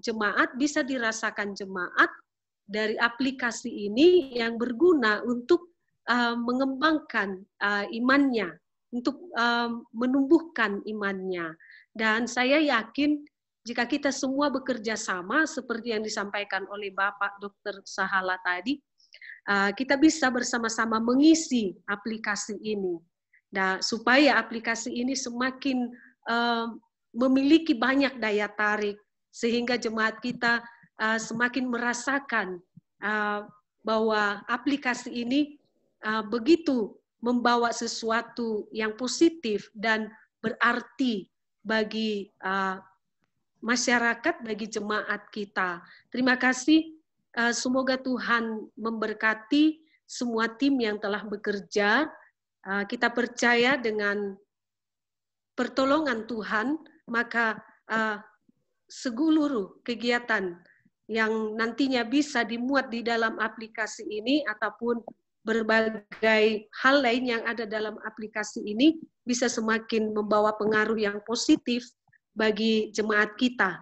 jemaat, bisa dirasakan jemaat dari aplikasi ini yang berguna untuk mengembangkan imannya, untuk menumbuhkan imannya. Dan saya yakin jika kita semua bekerja sama seperti yang disampaikan oleh Bapak Dr. Sahala tadi, kita bisa bersama-sama mengisi aplikasi ini. Nah, supaya aplikasi ini semakin memiliki banyak daya tarik, sehingga jemaat kita semakin merasakan bahwa aplikasi ini begitu membawa sesuatu yang positif dan berarti bagi masyarakat, bagi jemaat kita. Terima kasih. Semoga Tuhan memberkati semua tim yang telah bekerja. Kita percaya dengan pertolongan Tuhan, maka seluruh kegiatan yang nantinya bisa dimuat di dalam aplikasi ini ataupun berbagai hal lain yang ada dalam aplikasi ini bisa semakin membawa pengaruh yang positif bagi jemaat kita,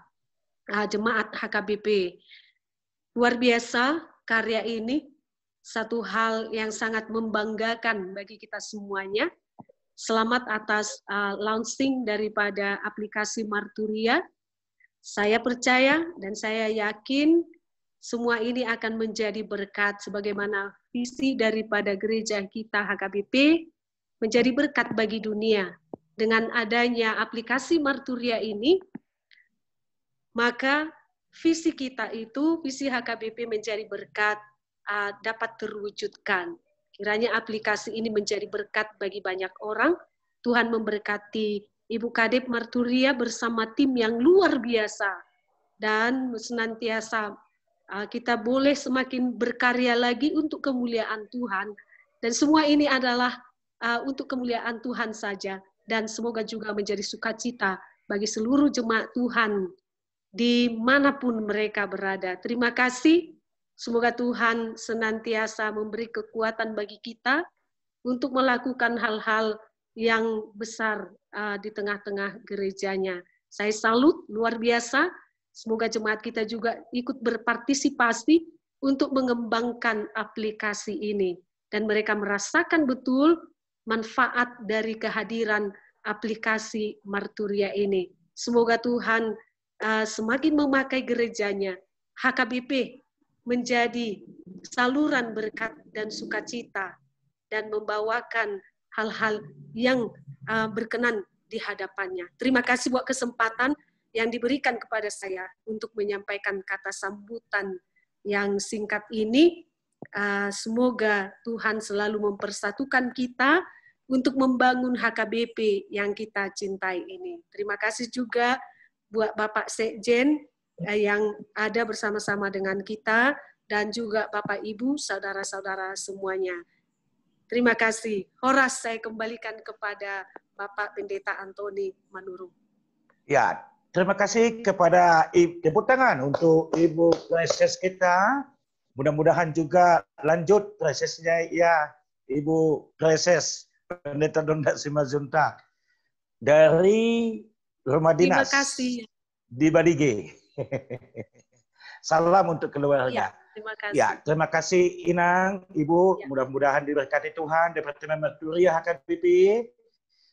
jemaat HKBP. Luar biasa karya ini, satu hal yang sangat membanggakan bagi kita semuanya. Selamat atas launching daripada aplikasi Marturia. Saya percaya dan saya yakin semua ini akan menjadi berkat sebagaimana visi daripada gereja kita HKBP menjadi berkat bagi dunia. Dengan adanya aplikasi Marturia ini, maka visi kita itu, visi HKBP menjadi berkat dapat terwujudkan. Kiranya aplikasi ini menjadi berkat bagi banyak orang. Tuhan memberkati Ibu Kadep Marturia bersama tim yang luar biasa. Dan senantiasa kita boleh semakin berkarya lagi untuk kemuliaan Tuhan. Dan semua ini adalah untuk kemuliaan Tuhan saja. Dan semoga juga menjadi sukacita bagi seluruh jemaat Tuhan dimanapun mereka berada. Terima kasih. Semoga Tuhan senantiasa memberi kekuatan bagi kita untuk melakukan hal-hal yang besar di tengah-tengah gerejanya. Saya salut, luar biasa. Semoga jemaat kita juga ikut berpartisipasi untuk mengembangkan aplikasi ini. Dan mereka merasakan betul manfaat dari kehadiran aplikasi Marturia ini. Semoga Tuhan semakin memakai gerejanya. HKBP menjadi saluran berkat dan sukacita dan membawakan hal-hal yang berkenan di hadapannya. Terima kasih buat kesempatan yang diberikan kepada saya untuk menyampaikan kata sambutan yang singkat ini. Semoga Tuhan selalu mempersatukan kita untuk membangun HKBP yang kita cintai ini. Terima kasih juga buat Bapak Sekjen yang ada bersama-sama dengan kita dan juga Bapak Ibu, saudara-saudara semuanya. Terima kasih. Horas saya kembalikan kepada Bapak Pendeta Antoni Manurung. Ya, terima kasih kepada tepuk tangan untuk Ibu Preses kita. Mudah-mudahan juga lanjut presesnya ya Ibu Preses Pendeta Donda Simazuntak dari rumah dinas. Terima kasih. Di Badige. Salam untuk keluarga. Ya, terima kasih. Ya, terima kasih Inang, Ibu. Ya. Mudah-mudahan diberkati Tuhan, Departemen Marturia HKBP.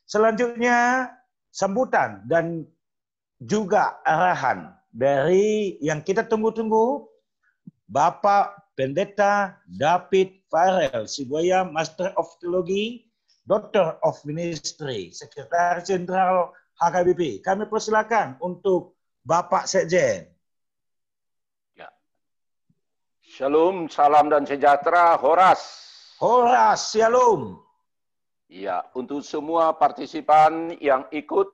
Selanjutnya sambutan dan juga arahan dari yang kita tunggu-tunggu, Bapak Pendeta David Farel Sibuaya, Master of Theology, Doctor of Ministry, Sekretaris Jenderal HKBP. Kami persilakan untuk Bapak Sekjen. Ya. Shalom, salam dan sejahtera, Horas. Horas, shalom. Ya, untuk semua partisipan yang ikut,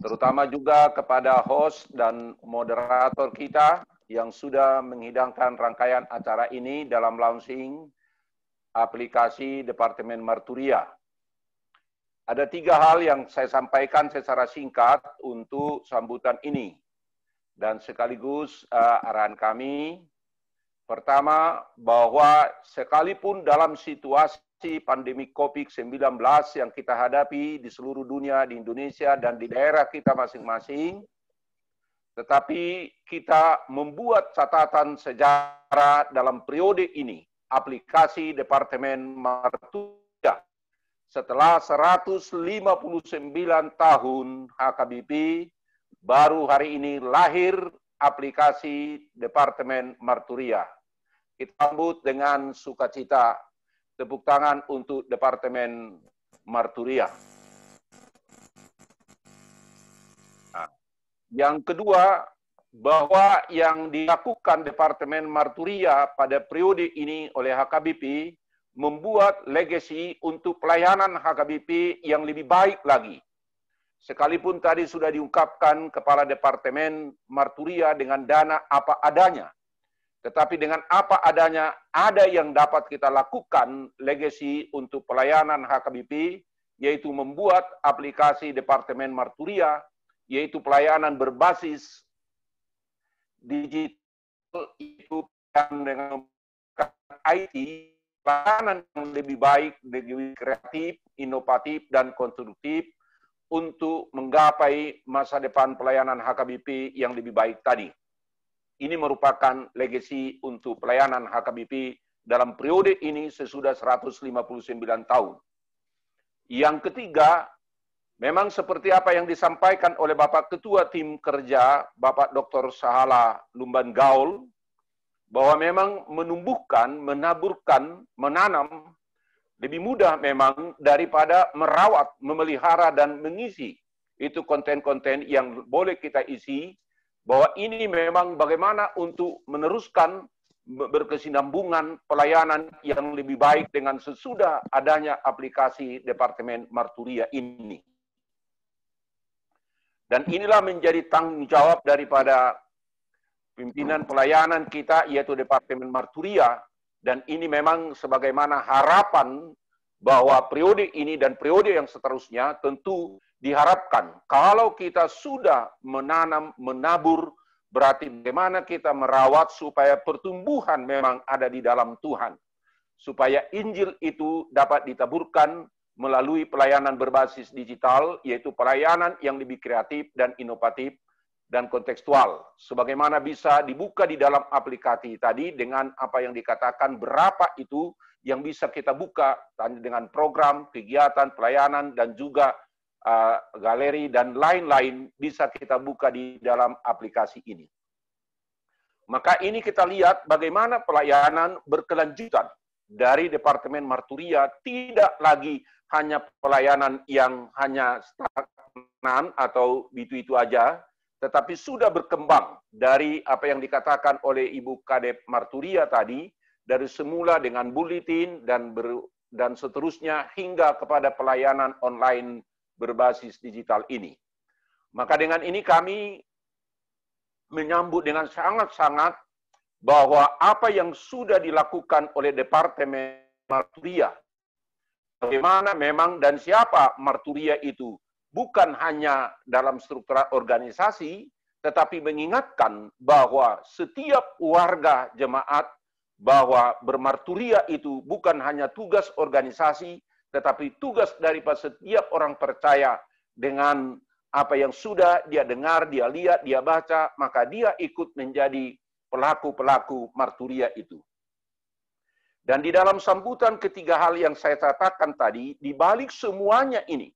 terutama juga kepada host dan moderator kita yang sudah menghidangkan rangkaian acara ini dalam launching aplikasi Departemen Marturia. Ada 3 hal yang saya sampaikan secara singkat untuk sambutan ini. Dan sekaligus arahan kami. Pertama, bahwa sekalipun dalam situasi pandemi COVID-19 yang kita hadapi di seluruh dunia, di Indonesia, dan di daerah kita masing-masing, tetapi kita membuat catatan sejarah dalam periode ini, aplikasi Departemen Marturia. Setelah 159 tahun HKBP, baru hari ini lahir aplikasi Departemen Marturia. Kita sambut dengan sukacita. Tepuk tangan untuk Departemen Marturia. Nah, yang kedua, bahwa yang dilakukan Departemen Marturia pada periode ini oleh HKBP membuat legasi untuk pelayanan HKBP yang lebih baik lagi. Sekalipun tadi sudah diungkapkan Kepala Departemen Marturia dengan dana apa adanya, tetapi dengan apa adanya ada yang dapat kita lakukan legasi untuk pelayanan HKBP, yaitu membuat aplikasi Departemen Marturia, yaitu pelayanan berbasis digital, itu dengan IT, pelayanan yang lebih baik, lebih kreatif, inovatif, dan konstruktif untuk menggapai masa depan pelayanan HKBP yang lebih baik tadi. Ini merupakan legasi untuk pelayanan HKBP dalam periode ini sesudah 159 tahun. Yang ketiga, memang seperti apa yang disampaikan oleh Bapak Ketua Tim Kerja, Bapak Dr. Sahala Lumban Gaul, bahwa memang menumbuhkan, menaburkan, menanam lebih mudah memang daripada merawat, memelihara, dan mengisi. Itu konten-konten yang boleh kita isi, bahwa ini memang bagaimana untuk meneruskan berkesinambungan pelayanan yang lebih baik dengan sesudah adanya aplikasi Departemen Marturia ini. Dan inilah menjadi tanggung jawab daripada pimpinan pelayanan kita, yaitu Departemen Marturia. Dan ini memang sebagaimana harapan bahwa periode ini dan periode yang seterusnya tentu diharapkan. Kalau kita sudah menanam, menabur, berarti bagaimana kita merawat supaya pertumbuhan memang ada di dalam Tuhan. Supaya Injil itu dapat ditaburkan melalui pelayanan berbasis digital, yaitu pelayanan yang lebih kreatif dan inovatif dan kontekstual. Sebagaimana bisa dibuka di dalam aplikasi tadi dengan apa yang dikatakan berapa itu yang bisa kita buka dengan program, kegiatan, pelayanan, dan juga galeri dan lain-lain bisa kita buka di dalam aplikasi ini. Maka ini kita lihat bagaimana pelayanan berkelanjutan dari Departemen Marturia, tidak lagi hanya pelayanan yang hanya stagnan atau itu aja, tetapi sudah berkembang dari apa yang dikatakan oleh Ibu Kadep Marturia tadi, dari semula dengan buletin dan seterusnya hingga kepada pelayanan online berbasis digital ini. Maka dengan ini kami menyambut dengan sangat-sangat bahwa apa yang sudah dilakukan oleh Departemen Marturia, bagaimana memang dan siapa Marturia itu, bukan hanya dalam struktur organisasi, tetapi mengingatkan bahwa setiap warga jemaat, bahwa bermarturia itu bukan hanya tugas organisasi, tetapi tugas daripada setiap orang percaya dengan apa yang sudah dia dengar, dia lihat, dia baca, maka dia ikut menjadi pelaku-pelaku marturia itu. Dan di dalam sambutan ketiga hal yang saya katakan tadi, di balik semuanya ini,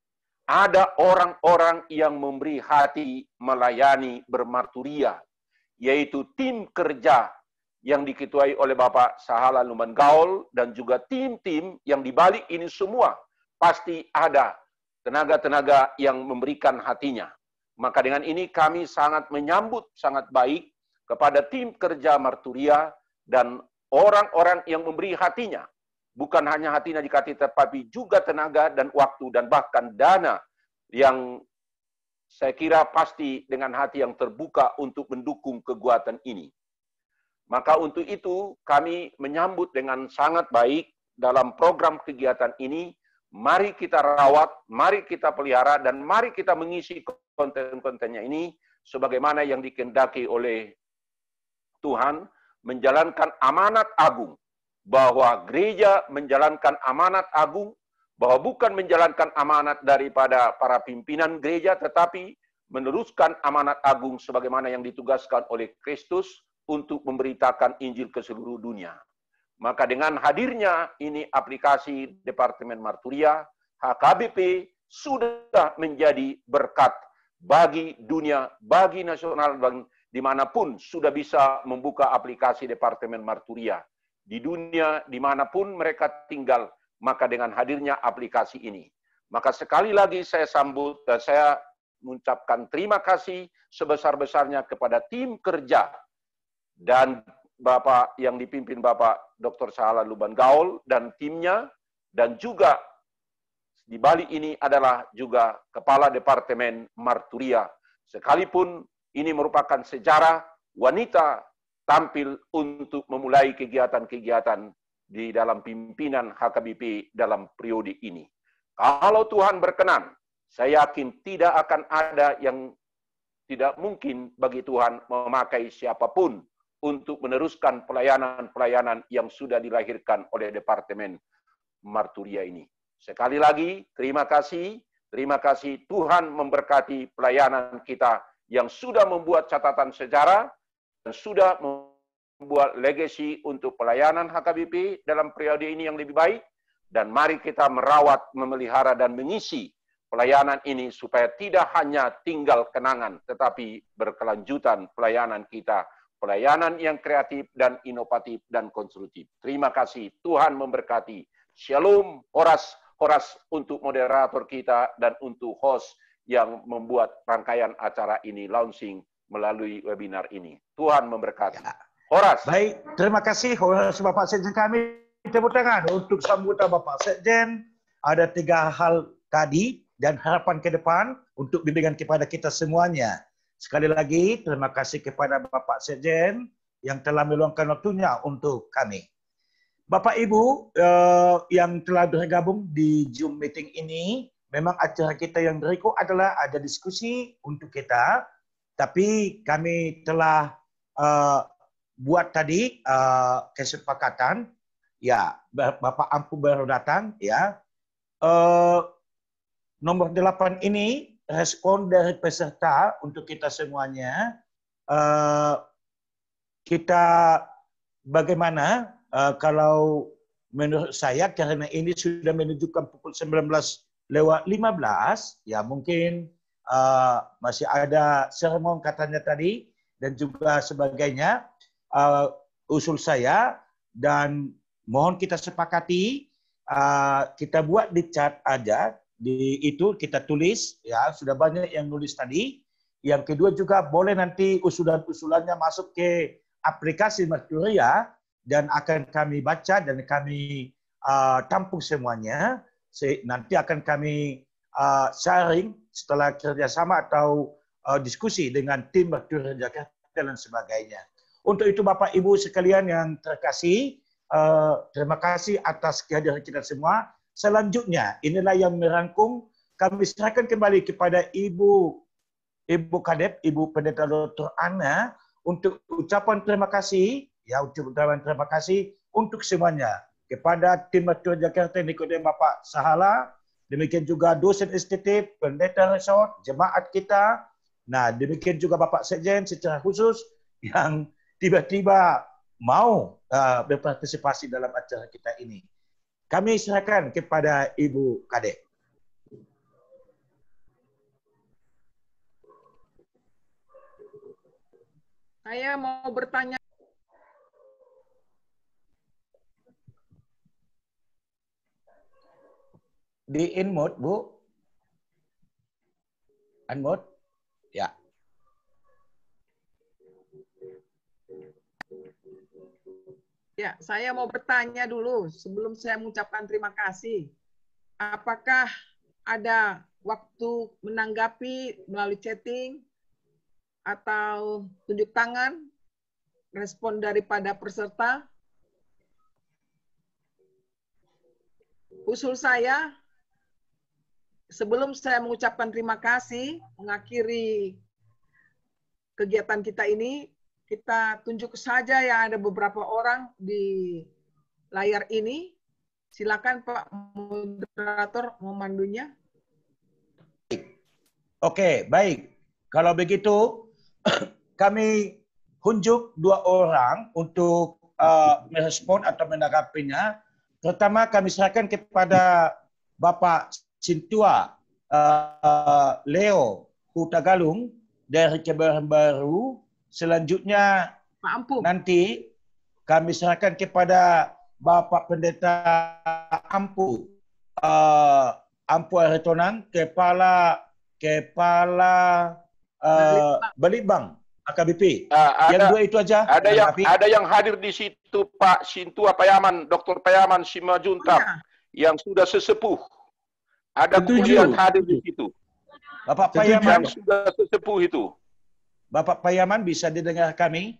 ada orang-orang yang memberi hati melayani bermarturia, yaitu tim kerja yang diketuai oleh Bapak Sahala Lumban Gaul, dan juga tim-tim yang di balik ini semua, pasti ada tenaga-tenaga yang memberikan hatinya. Maka dengan ini kami sangat menyambut sangat baik kepada tim kerja marturia dan orang-orang yang memberi hatinya. Bukan hanya hatinya dikati, tetapi juga tenaga dan waktu dan bahkan dana yang saya kira pasti dengan hati yang terbuka untuk mendukung kegiatan ini. Maka untuk itu kami menyambut dengan sangat baik dalam program kegiatan ini. Mari kita rawat, mari kita pelihara, dan mari kita mengisi konten-kontennya ini sebagaimana yang dikehendaki oleh Tuhan, menjalankan amanat agung, bahwa gereja menjalankan amanat agung, bahwa bukan menjalankan amanat daripada para pimpinan gereja, tetapi meneruskan amanat agung sebagaimana yang ditugaskan oleh Kristus untuk memberitakan Injil ke seluruh dunia. Maka dengan hadirnya ini aplikasi Departemen Marturia, HKBP sudah menjadi berkat bagi dunia, bagi nasional, dan dimanapun sudah bisa membuka aplikasi Departemen Marturia. Di dunia, dimanapun mereka tinggal, maka dengan hadirnya aplikasi ini. Maka sekali lagi saya sambut dan saya mengucapkan terima kasih sebesar-besarnya kepada tim kerja dan Bapak yang dipimpin Bapak Dr. Sahala Luban Gaul dan timnya, dan juga di balik ini adalah juga Kepala Departemen Marturia. Sekalipun ini merupakan sejarah, wanita tampil untuk memulai kegiatan-kegiatan di dalam pimpinan HKBP dalam periode ini. Kalau Tuhan berkenan, saya yakin tidak akan ada yang tidak mungkin bagi Tuhan memakai siapapun untuk meneruskan pelayanan-pelayanan yang sudah dilahirkan oleh Departemen Marturia ini. Sekali lagi, terima kasih Tuhan memberkati pelayanan kita yang sudah membuat catatan sejarah dan sudah membuat legasi untuk pelayanan HKBP dalam periode ini yang lebih baik. Dan mari kita merawat, memelihara, dan mengisi pelayanan ini supaya tidak hanya tinggal kenangan, tetapi berkelanjutan pelayanan kita, pelayanan yang kreatif dan inovatif dan konstruktif. Terima kasih, Tuhan memberkati. Shalom, Horas untuk moderator kita dan untuk host yang membuat rangkaian acara ini launching melalui webinar ini. Tuhan memberkati. Horas. Baik, terima kasih Horas Bapak Sekjen kami. Tepuk tangan untuk sambutan Bapak Sekjen. Ada 3 hal tadi dan harapan ke depan untuk bimbingan kepada kita semuanya. Sekali lagi, terima kasih kepada Bapak Sekjen yang telah meluangkan waktunya untuk kami. Bapak Ibu yang telah bergabung di Zoom meeting ini, memang acara kita yang berikut adalah ada diskusi untuk kita, tapi kami telah buat tadi kesepakatan, ya Bapak Ampu baru datang, ya. Nomor 8 ini respon dari peserta untuk kita semuanya. Kita bagaimana kalau menurut saya karena ini sudah menunjukkan pukul 19:15, ya mungkin masih ada sermon katanya tadi dan juga sebagainya. Usul saya dan mohon kita sepakati kita buat di chat aja. Di itu kita tulis, ya sudah banyak yang nulis tadi. Yang kedua juga boleh nanti usulan-usulannya masuk ke aplikasi Marturia dan akan kami baca dan kami tampung semuanya. Nanti akan kami sharing setelah kerjasama atau diskusi dengan tim Marturia Jakarta dan sebagainya. Untuk itu Bapak Ibu sekalian yang terkasih, terima kasih atas kehadiran kita semua. Selanjutnya, inilah yang merangkum, kami serahkan kembali kepada Ibu Kadep, Ibu Pendeta Dr. Ana, untuk ucapan terima kasih, ya ucapan terima kasih untuk semuanya. Kepada tim Marturia Jakarta yang diikuti Bapak Sahala, demikian juga dosen STT, pendeta resort, jemaat kita, nah demikian juga Bapak Sekjen secara khusus yang tiba-tiba mau berpartisipasi dalam acara kita ini. Kami serahkan kepada Ibu Kadep. Saya mau bertanya. Di unmute, Bu. Unmute. Ya. Ya, saya mau bertanya dulu sebelum saya mengucapkan terima kasih. Apakah ada waktu menanggapi melalui chatting atau tunjuk tangan respon daripada peserta? Usul saya, sebelum saya mengucapkan terima kasih, mengakhiri kegiatan kita ini, kita tunjuk saja yang ada beberapa orang di layar ini. Silakan Pak Moderator memandunya. Oke, baik. Kalau begitu, kami hunjuk 2 orang untuk merespon atau menanggapinya. Pertama, kami serahkan kepada Bapak Sintua Leo Hutagalung dari Kebayoran Baru. Selanjutnya nanti kami serahkan kepada Bapak Pendeta Ampu Aritonang, Kepala Kepala Balitbang AKBP. Yang dua itu aja. Ada yang hadir di situ, Pak Sintua Payaman, Dr. Payaman Simajuntak, yang sudah sesepuh. Ada yang hadir di situ. Bapak Payaman yang sudah sesepuh itu. Bapak Payaman bisa didengar kami?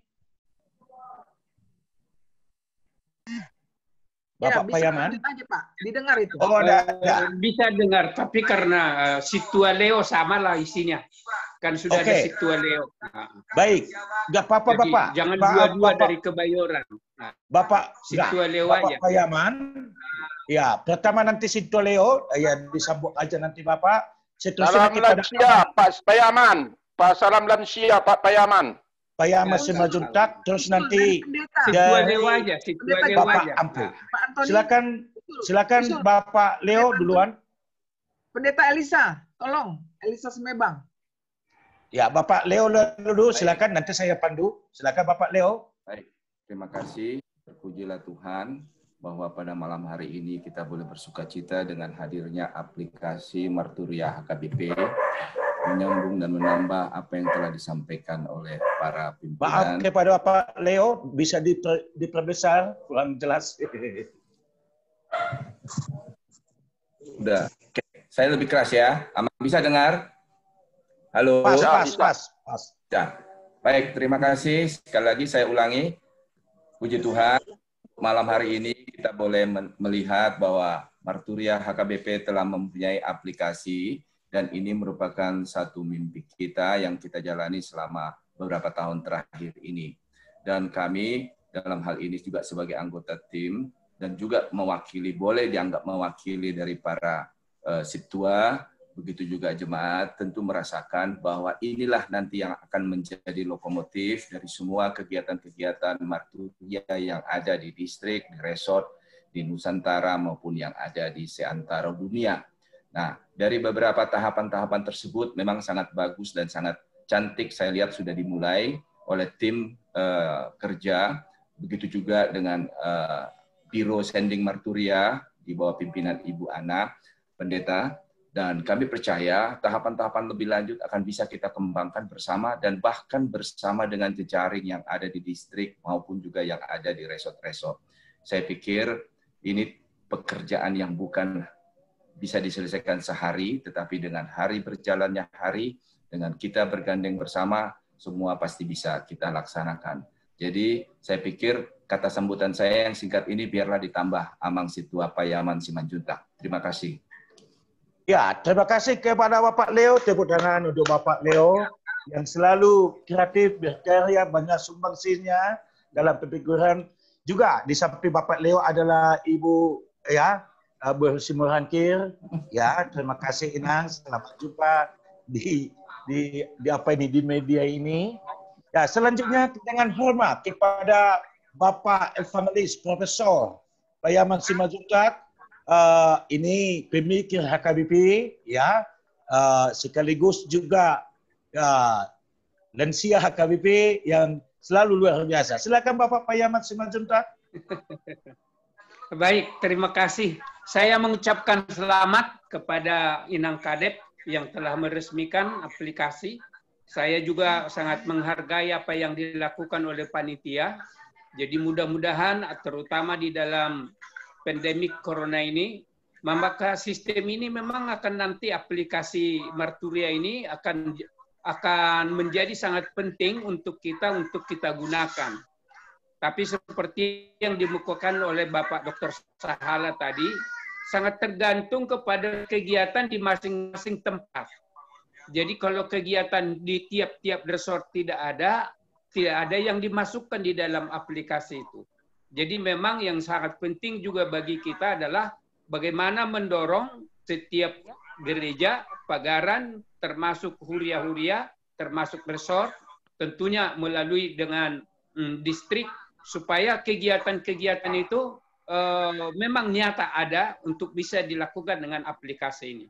Bapak bisa Payaman? aja, Pak. Didengar itu. Oh, ada. Bisa dengar, tapi karena Situa Leo sama lah isinya. Kan sudah ada Situa Leo. Baik. Enggak apa-apa, Bapak. Jangan dua-dua dari Kebayoran. Bapak Situa Leo Bapak aja. Payaman. Ya, pertama nanti Situa Leo, ya disambung aja nanti Bapak. Salam lansia, Pak Payaman. Pak Salam lansia, Pak Payaman. Payaman Simajuntak, terus nanti Situa Leo aja, Situa Leo Bapak aja. Ampu. Silakan Bapak Leo duluan. Pendeta Elisa, tolong. Elisa Semebang. Ya, Bapak Leo dulu, silakan. Nanti saya pandu. Silakan Bapak Leo. Baik, terima kasih. Terpujilah Tuhan bahwa pada malam hari ini kita boleh bersukacita dengan hadirnya aplikasi Marturia HKBP, menyambung dan menambah apa yang telah disampaikan oleh para pimpinan. Maaf kepada Bapak Leo, bisa diperbesar, kurang jelas. Udah, oke. Saya lebih keras ya. Aman, bisa dengar? Halo. Pas. Ya. Baik, terima kasih. Sekali lagi saya ulangi. Puji Tuhan, malam hari ini kita boleh melihat bahwa Marturia HKBP telah mempunyai aplikasi, dan ini merupakan satu mimpi kita yang kita jalani selama beberapa tahun terakhir ini. Dan kami dalam hal ini juga sebagai anggota tim dan juga mewakili, boleh dianggap mewakili dari para Situa, begitu juga jemaat, tentu merasakan bahwa inilah nanti yang akan menjadi lokomotif dari semua kegiatan-kegiatan Marturia yang ada di distrik, di resort, di Nusantara maupun yang ada di seantero dunia. Nah, dari beberapa tahapan-tahapan tersebut memang sangat bagus dan sangat cantik, saya lihat sudah dimulai oleh tim kerja, begitu juga dengan Biro Sending Marturia di bawah pimpinan Ibu Ana, Pendeta, dan kami percaya tahapan-tahapan lebih lanjut akan bisa kita kembangkan bersama dan bahkan bersama dengan jejaring yang ada di distrik maupun juga yang ada di resort-resort. Saya pikir ini pekerjaan yang bukan bisa diselesaikan sehari, tetapi dengan hari berjalannya hari, dengan kita bergandeng bersama, semua pasti bisa kita laksanakan. Jadi saya pikir kata sambutan saya yang singkat ini biarlah ditambah Amang Situa Payaman Simanjuntak. Terima kasih. Ya, terima kasih kepada Bapak Leo. Tepuk tangan untuk Bapak Leo yang selalu kreatif, berkarya, banyak sumbangsinya dalam pemikiran. Juga di samping Bapak Leo adalah Ibu Bersimurangkir. Ya, terima kasih Inang. Selamat jumpa di media ini. Ya, selanjutnya dengan hormat kepada Bapak Evangelis Profesor Payaman Simajuntak. Ini pemikir HKBP, ya, sekaligus juga lansia HKBP yang selalu luar biasa. Silakan Bapak Payaman Simajuntak. Baik, terima kasih. Saya mengucapkan selamat kepada Inang Kadep yang telah meresmikan aplikasi. Saya juga sangat menghargai apa yang dilakukan oleh panitia. Jadi mudah-mudahan terutama di dalam pandemik corona ini, maka sistem ini memang akan nanti aplikasi Marturia ini akan menjadi sangat penting untuk kita gunakan. Tapi seperti yang dimukakan oleh Bapak Dr. Sahala tadi, sangat tergantung kepada kegiatan di masing-masing tempat. Jadi kalau kegiatan di tiap-tiap resort tidak ada yang dimasukkan di dalam aplikasi itu. Jadi memang yang sangat penting juga bagi kita adalah bagaimana mendorong setiap gereja, pagaran, termasuk huria-huria, termasuk resort, tentunya melalui dengan distrik, supaya kegiatan-kegiatan itu memang nyata ada untuk bisa dilakukan dengan aplikasi ini.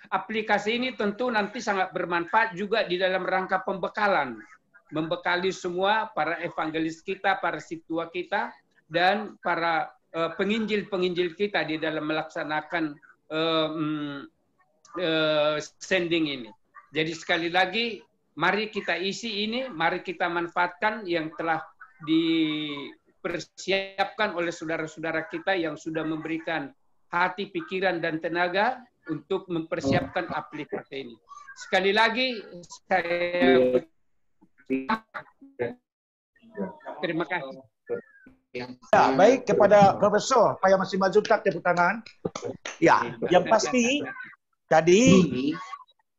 Aplikasi ini tentu nanti sangat bermanfaat juga di dalam rangka pembekalan. Membekali semua para evangelis kita, para situa kita, dan para penginjil-penginjil kita di dalam melaksanakan sending ini. Jadi sekali lagi, mari kita isi ini, mari kita manfaatkan yang telah dipersiapkan oleh saudara-saudara kita yang sudah memberikan hati, pikiran, dan tenaga untuk mempersiapkan aplikasi ini. Sekali lagi, saya terima kasih. Ya, baik kepada Profesor Payyaman Simanjuntak, tepuk tangan. Ya, yang pasti tadi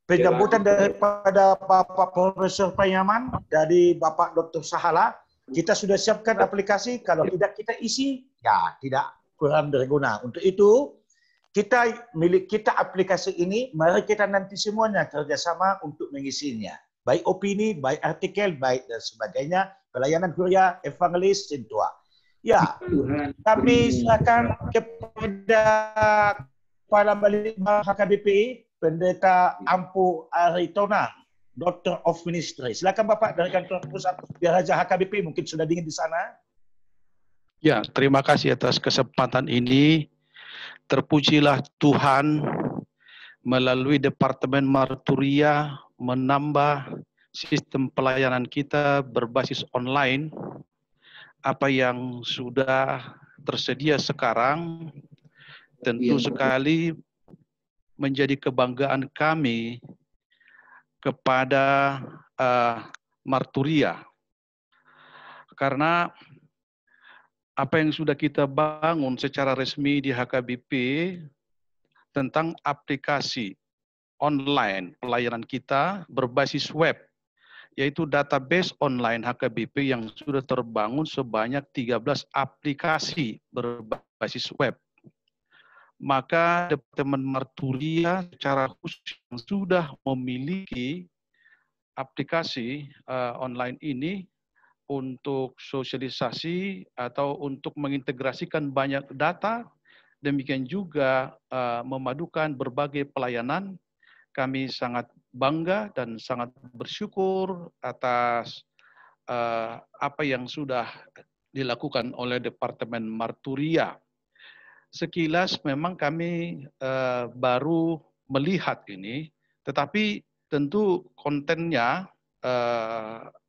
penyambutan daripada Bapak Profesor Payyaman dari Bapak Dr. Sahala, kita sudah siapkan aplikasi. Kalau tidak kita isi, ya tidak kurang berguna. Untuk itu milik kita aplikasi ini, mari kita nanti semuanya kerjasama untuk mengisinya. Baik opini, baik artikel, baik dan sebagainya, pelayanan kuliah, evangelis, sentua. Ya, kami silakan kepada Kepala Balik HKBP, Pendeta Ampu Aritonang, Doctor of Ministry. Silakan Bapak dari kantor pusat Biraja HKBP, mungkin sudah dingin di sana. Ya, terima kasih atas kesempatan ini. Terpujilah Tuhan melalui Departemen Marturia menambah sistem pelayanan kita berbasis online. Apa yang sudah tersedia sekarang tentu sekali menjadi kebanggaan kami kepada Marturia. Karena apa yang sudah kita bangun secara resmi di HKBP tentang aplikasi online pelayanan kita berbasis web, yaitu database online HKBP yang sudah terbangun sebanyak 13 aplikasi berbasis web. Maka Departemen Marturia secara khusus yang sudah memiliki aplikasi online ini untuk sosialisasi atau untuk mengintegrasikan banyak data, demikian juga memadukan berbagai pelayanan. Kami sangat bangga dan sangat bersyukur atas apa yang sudah dilakukan oleh Departemen Marturia. Sekilas memang kami baru melihat ini, tetapi tentu kontennya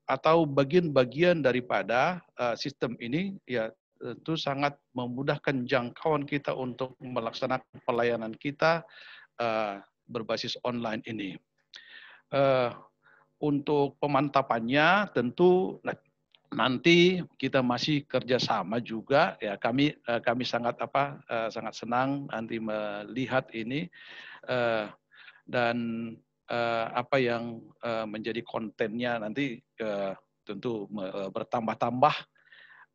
atau bagian-bagian daripada sistem ini ya tentu sangat memudahkan jangkauan kita untuk melaksanakan pelayanan kita berbasis online ini. Untuk pemantapannya tentu nanti kita masih kerjasama juga ya, kami sangat sangat senang nanti melihat ini dan apa yang menjadi kontennya nanti tentu bertambah-tambah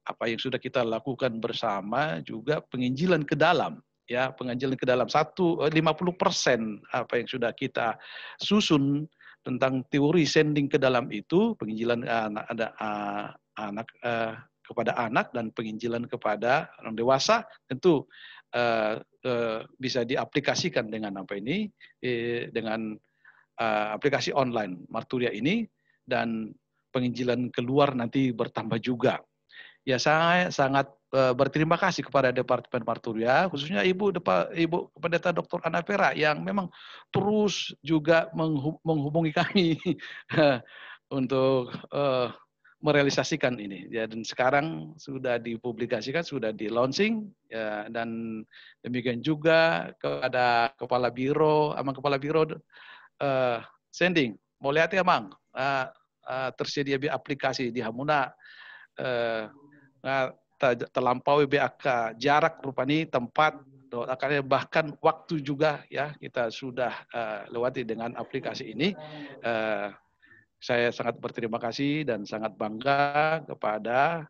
apa yang sudah kita lakukan bersama, juga penginjilan ke dalam. Ya, penginjilan ke dalam 50% apa yang sudah kita susun tentang teori sending ke dalam itu, penginjilan anak kepada anak dan penginjilan kepada orang dewasa, tentu bisa diaplikasikan dengan apa ini, dengan aplikasi online Marturia ini, dan penginjilan keluar nanti bertambah juga. Ya, saya sangat berterima kasih kepada Departemen Marturia, khususnya Ibu Pendeta Dr. Ana Vera yang memang terus juga menghubungi kami untuk merealisasikan ini. Ya, dan sekarang sudah dipublikasikan, sudah di launching, ya, dan demikian juga kepada Kepala Biro, Kepala Biro sending. Mau lihat ya, Mang? Tersedia aplikasi di Hamuna. Terlampaui BAK jarak rupanya tempat, bahkan waktu juga ya kita sudah lewati dengan aplikasi ini. Saya sangat berterima kasih dan sangat bangga kepada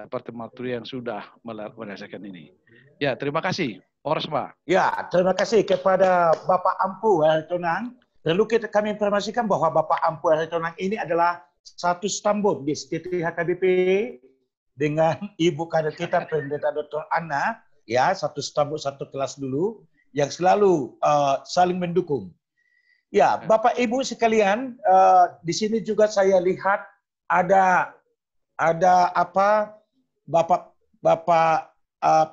Departemen Marturia yang sudah menyelesaikan ini. Ya, terima kasih. Orsma. Ya, terima kasih kepada Bapak Ampu Aritonang. Lalu kami informasikan bahwa Bapak Ampu Aritonang ini adalah satu stambun di STT HKBP dengan Ibu kader kita Pendeta Dr. Ana, ya, satu stambun, satu kelas dulu, yang selalu saling mendukung. Ya, Bapak Ibu sekalian, di sini juga saya lihat ada apa Bapak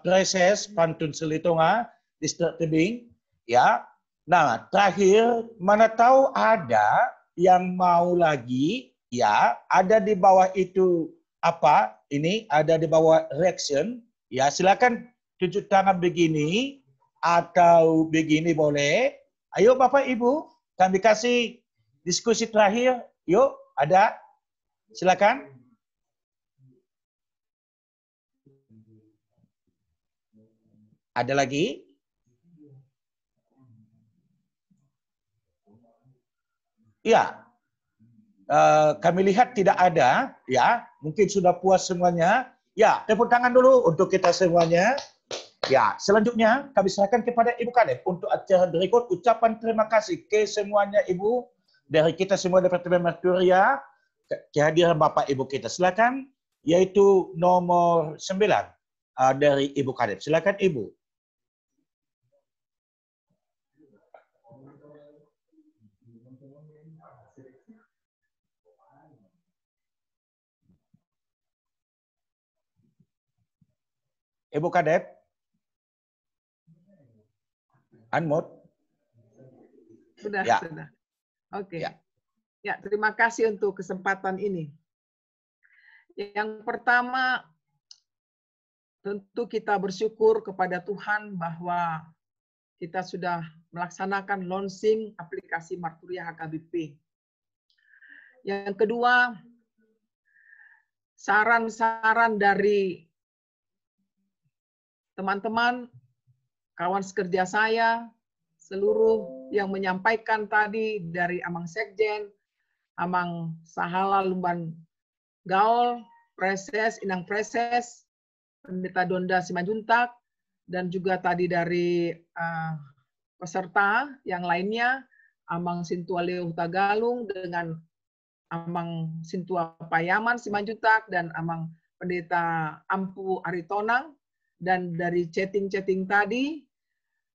Preses Pantun Selitonga Distrik Tebing, ya, Nah, terakhir, mana tahu ada yang mau lagi, ya, ada di bawah itu apa? Ini ada di bawah reaction, ya, silakan tunjuk tangan begini atau begini boleh. Ayo Bapak Ibu, kami kasih diskusi terakhir. Yuk, ada? Silakan. Ada lagi? Ya, kami lihat tidak ada, ya. Mungkin sudah puas semuanya. Ya, tepuk tangan dulu untuk kita semuanya. Ya, selanjutnya kami serahkan kepada Ibu Kadep untuk acara berikut. Ucapan terima kasih ke semuanya Ibu dari kita semua Departemen Marturia, kehadiran Bapak Ibu kita. Silakan, yaitu nomor 9 dari Ibu Kadep. Silakan Ibu. Ibu Kadep, unmute. Sudah, ya. sudah. Oke. Ya. Ya, terima kasih untuk kesempatan ini. Yang pertama, tentu kita bersyukur kepada Tuhan bahwa kita sudah melaksanakan launching aplikasi Marturia HKBP. Yang kedua, saran-saran dari teman-teman, kawan sekerja saya, seluruh yang menyampaikan tadi dari Amang Sekjen, Amang Sahala Lumban Gaul, Preses, Inang Preses, Pendeta Donda Simanjuntak, dan juga tadi dari peserta yang lainnya, Amang Sintua Leo Tagalung dengan Amang Sintua Payaman Simanjuntak dan Amang Pendeta Ampu Aritonang. Dan dari chatting-chatting tadi,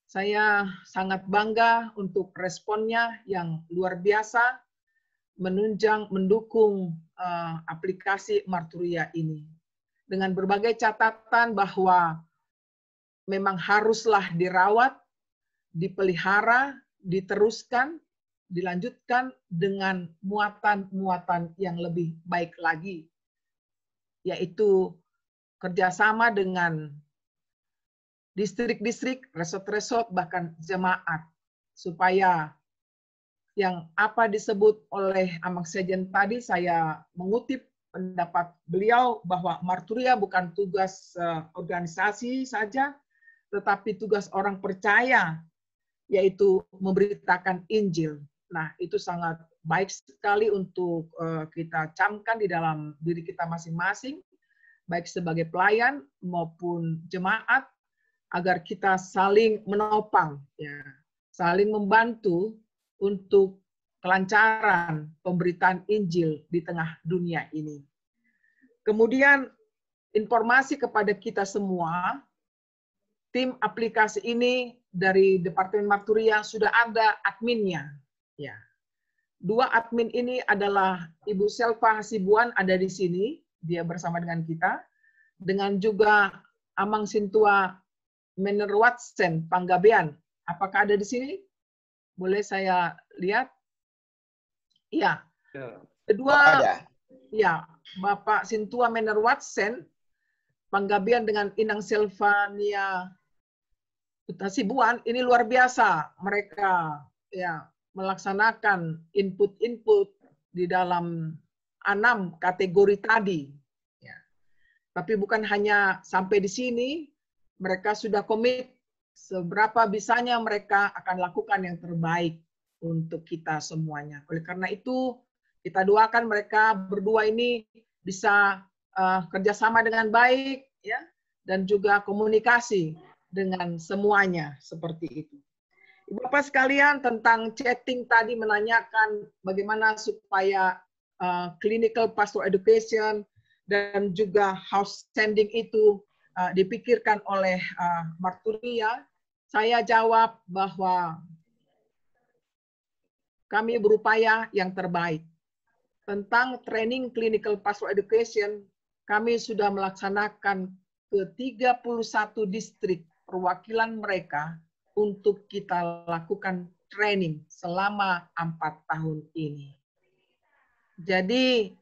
saya sangat bangga untuk responnya yang luar biasa, menunjang, mendukung aplikasi Marturia ini. Dengan berbagai catatan bahwa memang haruslah dirawat, dipelihara, diteruskan, dilanjutkan dengan muatan-muatan yang lebih baik lagi, yaitu kerjasama dengan distrik-distrik, resort-resort, bahkan jemaat, supaya yang apa disebut oleh Amang Sekjen tadi, saya mengutip pendapat beliau bahwa Marturia bukan tugas organisasi saja, tetapi tugas orang percaya, yaitu memberitakan Injil. Nah, itu sangat baik sekali untuk kita camkan di dalam diri kita masing-masing, baik sebagai pelayan maupun jemaat, agar kita saling menopang, ya, saling membantu untuk kelancaran pemberitaan Injil di tengah dunia ini. Kemudian informasi kepada kita semua, tim aplikasi ini dari Departemen Marturia sudah ada adminnya. Ya. 2 admin ini adalah Ibu Selva Hasibuan ada di sini, dia bersama dengan kita, dengan juga Amang Sintua Menerwatsen Panggabean. Apakah ada di sini? Boleh saya lihat? Iya. Kedua, ya, Bapak Sintua Menerwatsen Panggabean dengan Inang Silvania Hasibuan, ini luar biasa. Mereka ya melaksanakan input-input di dalam 6 kategori tadi. Ya. Tapi bukan hanya sampai di sini, mereka sudah komit seberapa bisanya mereka akan lakukan yang terbaik untuk kita semuanya. Oleh karena itu, kita doakan mereka berdua ini bisa kerjasama dengan baik, ya, dan juga komunikasi dengan semuanya seperti itu. Bapak sekalian, tentang chatting tadi menanyakan bagaimana supaya clinical pastoral education dan juga house standing itu dipikirkan oleh Marturia. Saya jawab bahwa kami berupaya yang terbaik. Tentang training clinical pastoral education, kami sudah melaksanakan ke 31 distrik perwakilan mereka untuk kita lakukan training selama 4 tahun ini. Jadi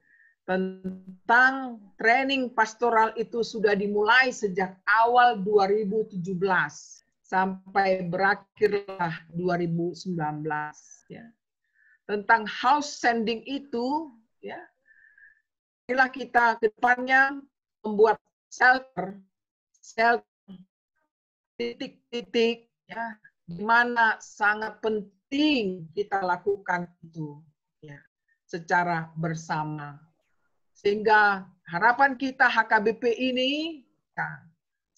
tentang training pastoral itu sudah dimulai sejak awal 2017 sampai berakhirlah 2019. Ya. Tentang house sending itu, ya, inilah kita ke depannya membuat shelter titik-titik, ya, di mana sangat penting kita lakukan itu, ya, secara bersama. Sehingga harapan kita HKBP ini, ya,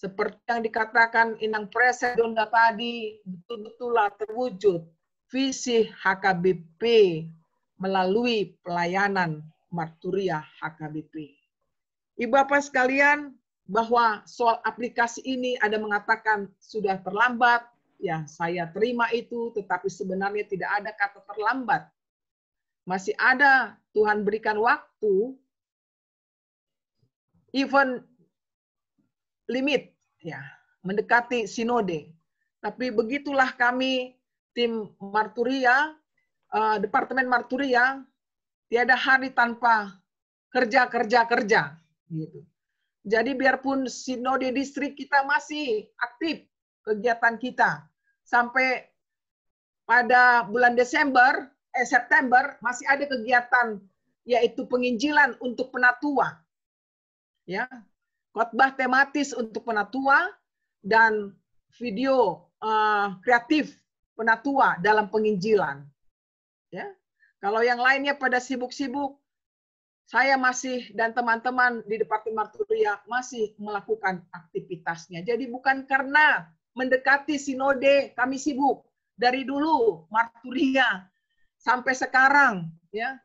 seperti yang dikatakan Inang Preses Donda tadi, betul-betullah terwujud visi HKBP melalui pelayanan Marturia HKBP. Ibu Bapak sekalian, bahwa soal aplikasi ini ada mengatakan sudah terlambat, ya saya terima itu, tetapi sebenarnya tidak ada kata terlambat. Masih ada, Tuhan berikan waktu, even limit, ya, mendekati sinode. Tapi begitulah kami, tim Marturia, Departemen Marturia, tiada hari tanpa kerja. Gitu. Jadi biarpun sinode distrik kita masih aktif kegiatan kita. Sampai pada bulan September masih ada kegiatan yaitu penginjilan untuk penatua. Ya. Khotbah tematis untuk penatua dan video kreatif penatua dalam penginjilan. Ya. Kalau yang lainnya pada sibuk-sibuk, saya masih dan teman-teman di Departemen Marturia masih melakukan aktivitasnya. Jadi bukan karena mendekati sinode kami sibuk. Dari dulu Marturia sampai sekarang, ya,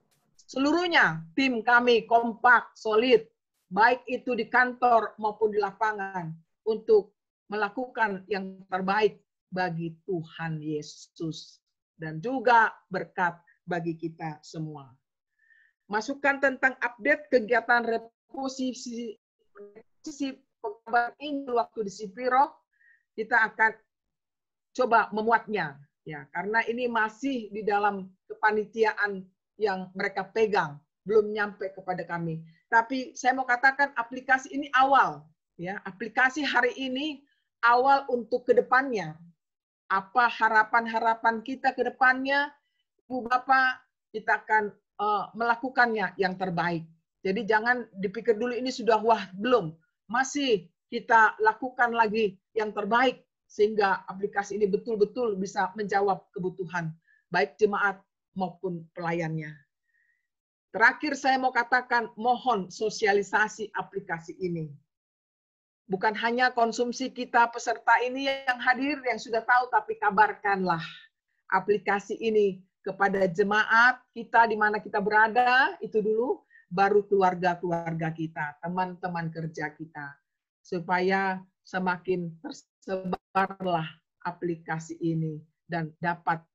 seluruhnya tim kami kompak, solid, baik itu di kantor maupun di lapangan untuk melakukan yang terbaik bagi Tuhan Yesus dan juga berkat bagi kita semua. Masukan tentang update kegiatan reposisi pekabaran ini waktu di Sipiro, kita akan coba memuatnya, ya, karena ini masih di dalam kepanitiaan yang mereka pegang, belum nyampe kepada kami. Tapi saya mau katakan aplikasi ini awal, ya, aplikasi hari ini awal untuk kedepannya. Apa harapan-harapan kita ke depannya, Ibu Bapak, kita akan melakukannya yang terbaik. Jadi jangan dipikir dulu ini sudah wah, belum. Masih kita lakukan lagi yang terbaik sehingga aplikasi ini betul-betul bisa menjawab kebutuhan baik jemaat maupun pelayannya. Terakhir saya mau katakan mohon sosialisasi aplikasi ini. Bukan hanya konsumsi kita peserta ini yang hadir, yang sudah tahu, tapi kabarkanlah aplikasi ini kepada jemaat kita di mana kita berada, itu dulu, baru keluarga-keluarga kita, teman-teman kerja kita. Supaya semakin tersebarlah aplikasi ini dan dapat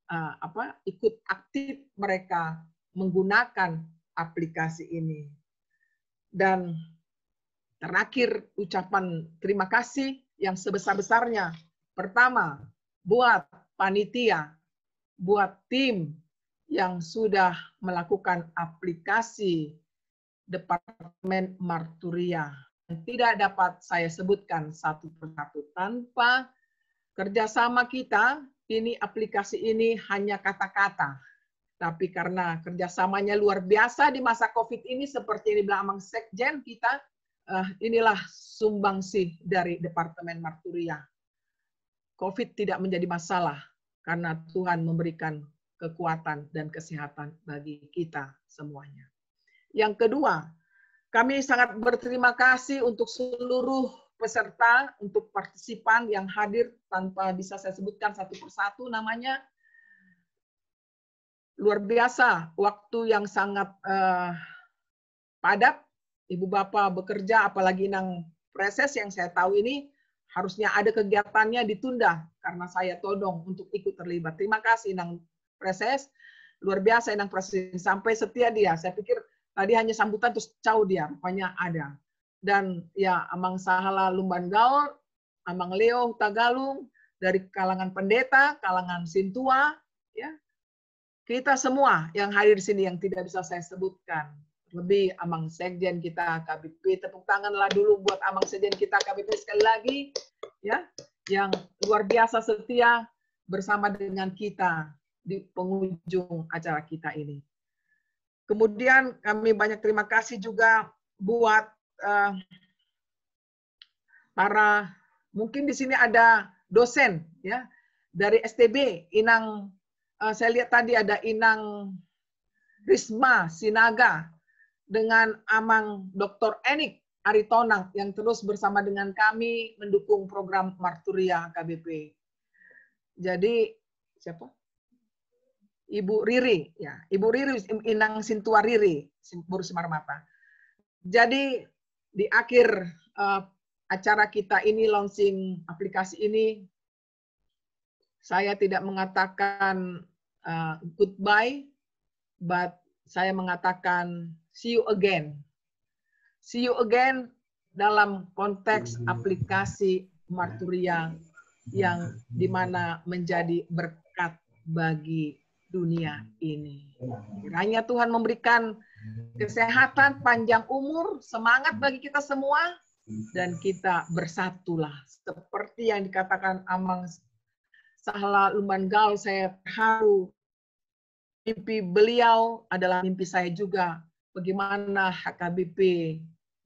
ikut aktif mereka menggunakan aplikasi ini. Dan terakhir ucapan terima kasih yang sebesar-besarnya. Pertama, buat panitia, buat tim yang sudah melakukan aplikasi Departemen Marturia. Tidak dapat saya sebutkan satu persatu. Tanpa kerjasama kita, ini aplikasi ini hanya kata-kata. Tapi karena kerjasamanya luar biasa di masa COVID ini, seperti yang dibilang Amang Sekjen kita, inilah sumbangsih dari Departemen Marturia. COVID tidak menjadi masalah, karena Tuhan memberikan kekuatan dan kesehatan bagi kita semuanya. Yang kedua, kami sangat berterima kasih untuk seluruh peserta, untuk partisipan yang hadir tanpa bisa saya sebutkan satu persatu namanya. Luar biasa, waktu yang sangat padat. Ibu Bapak bekerja, apalagi Inang Preses yang saya tahu ini, harusnya ada kegiatannya ditunda karena saya todong untuk ikut terlibat. Terima kasih Inang Preses, luar biasa Inang Preses, sampai setia dia. Saya pikir tadi hanya sambutan terus jauh dia, rupanya ada. Dan ya Amang Sahala Lumban Gaul, Amang Leo Tagalung, dari kalangan pendeta, kalangan Sintua, ya. Kita semua yang hadir di sini yang tidak bisa saya sebutkan, lebih Amang Sekjen kita KBP, tepuk tanganlah dulu buat Amang Sekjen kita KBP sekali lagi, ya, yang luar biasa setia bersama dengan kita di penghujung acara kita ini. Kemudian kami banyak terima kasih juga buat para, mungkin di sini ada dosen ya dari STB, Inang, saya lihat tadi ada Inang Risma Sinaga dengan Amang Dr. Enik Aritonang yang terus bersama dengan kami mendukung program Marturia KBP. Jadi siapa? Ibu Riri, ya, Ibu Riri, Inang Sintua Riri, Buru Semarmata. Jadi di akhir acara kita ini, launching aplikasi ini, saya tidak mengatakan goodbye, but saya mengatakan see you again. See you again dalam konteks aplikasi Marturia yang dimana menjadi berkat bagi dunia ini. Kiranya Tuhan memberikan kesehatan, panjang umur, semangat bagi kita semua, dan kita bersatulah. Seperti yang dikatakan Amang Sahla Lumban-Gaul, saya terharu. Mimpi beliau adalah mimpi saya juga. Bagaimana HKBP,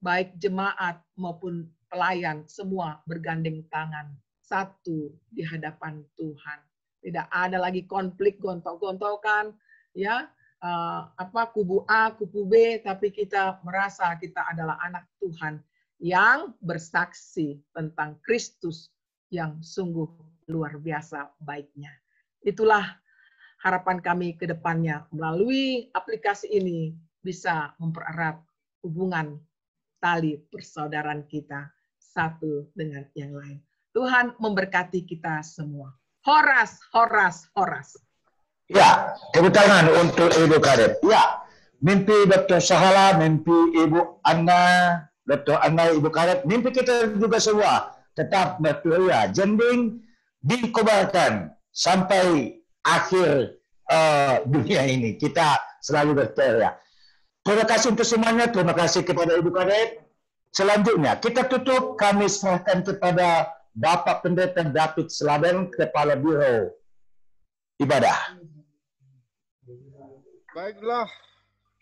baik jemaat maupun pelayan, semua bergandeng tangan satu di hadapan Tuhan. Tidak ada lagi konflik gontok-gontokan, ya, kubu A, kubu B, tapi kita merasa kita adalah anak Tuhan yang bersaksi tentang Kristus yang sungguh luar biasa baiknya. Itulah harapan kami ke depannya. Melalui aplikasi ini bisa mempererat hubungan tali persaudaraan kita satu dengan yang lain. Tuhan memberkati kita semua. Horas, horas, horas. Ya, tepuk tangan untuk Ibu Kadep. Ya, mimpi Dr. Sahala, mimpi Ibu Anna, Dr. Anna, Ibu Kadep, mimpi kita juga semua tetap Marturia Jending dikobarkan sampai akhir dunia ini. Kita selalu berteriak. Terima kasih untuk semuanya. Terima kasih kepada Ibu Kadep. Selanjutnya kita tutup, kami serahkan kepada Bapak Pendeta Datuk Seladen, Kepala Biro Ibadah. Baiklah,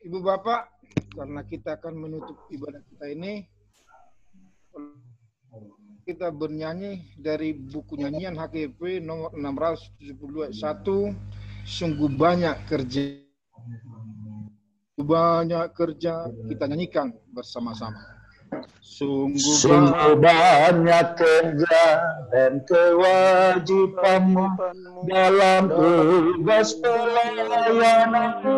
Ibu Bapak, karena kita akan menutup ibadah kita ini, kita bernyanyi dari buku nyanyian HKBP nomor 672 1, sungguh banyak kerja kita nyanyikan bersama-sama. Sungguh banyak kerja dan kewajibanmu dalam tugas pelayananmu.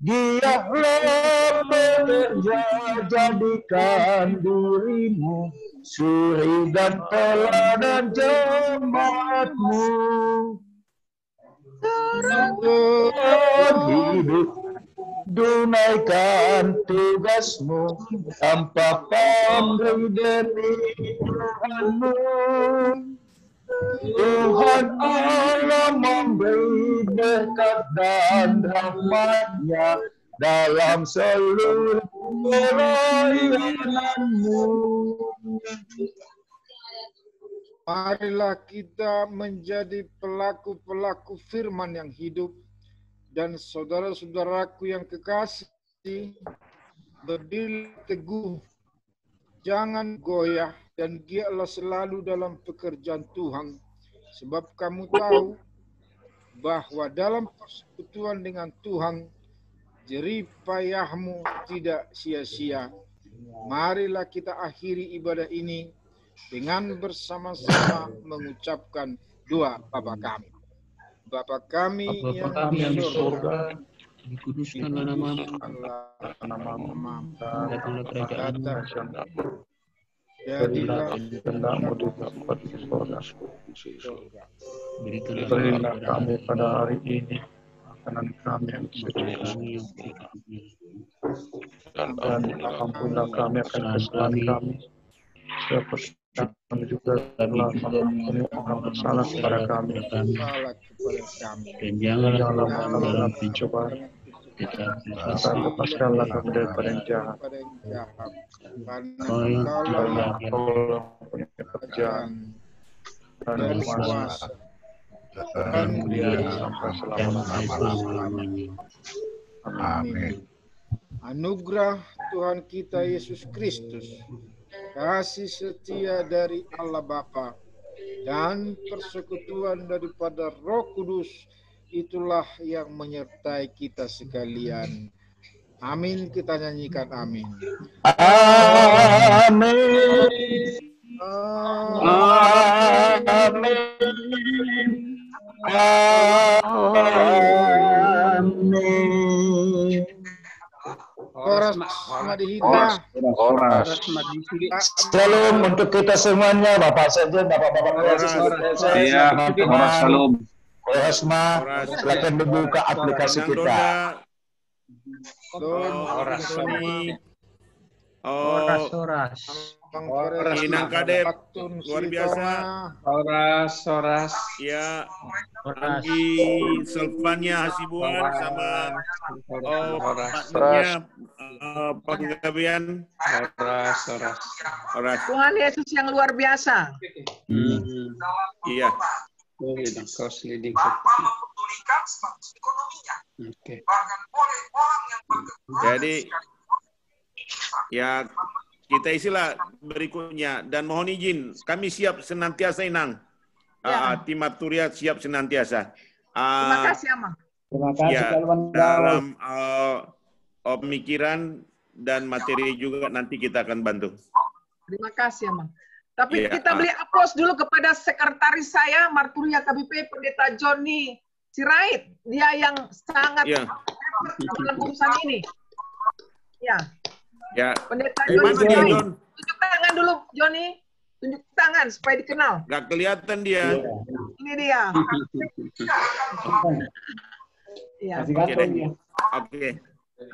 Giatlah bekerja, jadikan dirimu suri dan teladan jemaatmu. Hidup tunaikan tugasmu tanpa pamrih demi Tuhanmu. Tuhan Allah memberi berkat dan rahmat-Nya dalam seluruh pelayananmu. Marilah kita menjadi pelaku-pelaku firman yang hidup. Dan saudara-saudaraku yang kekasih, berdiri teguh, jangan goyah, dan giatlah selalu dalam pekerjaan Tuhan. Sebab kamu tahu bahwa dalam persekutuan dengan Tuhan, jerih payahmu tidak sia-sia. Marilah kita akhiri ibadah ini dengan bersama-sama mengucapkan doa Bapa kami. Bapa kami yang di surga, dikuduskanlah namamu, datanglah kerajaanmu, jadilah kehendakmu di surga. Berikanlah kami pada hari ini makanan kami yang secukupnya, dan ampunilah kami akan kesalahan kami, seperti kami juga telah melakukan bersalah kepada kami. Salah kepada kami. Dan janganlah masuk dalam pencobaan, tetapi lepaskanlah kami daripada yang jahat. Karena Engkaulah Engkaulah punya kerajaan dan kuasa dan kemudian sampai selama-lamanya. Amin. Anugerah Tuhan kita Yesus Kristus, kasih setia dari Allah Bapa, dan persekutuan daripada Roh Kudus, itulah yang menyertai kita sekalian. Amin. Kita nyanyikan amin. Amin. Amin. Horas Madihita. Salam untuk kita semuanya, Bapak Sekjen, Bapak-bapak. Iya, horas salam. Horas, silakan dibuka aplikasi kita. Horas. Inang Kadep, luar biasa. Horas. Ya, Anggi Selvania Hasibuan sama partnernya Penggabian. Horas. Tuhan Yesus yang luar biasa. Iya. Jadi ya kita isilah berikutnya dan mohon izin kami siap senantiasa Inang. Tim Marturia siap senantiasa. Terima kasih Amang. Terima kasih ya, dalam pemikiran dan materi juga nanti kita akan bantu. Terima kasih Amang. Tapi kita beli aplaus dulu kepada sekretaris saya, Marturia KBP, Pendeta Johnny Sirait. Dia yang sangat effort dalam urusan ini. Ya. Pendeta Johnny Sirait. Tunjuk tangan dulu, Johnny. Tunjuk tangan supaya dikenal. Gak kelihatan dia. Ini dia. Ya. Oke.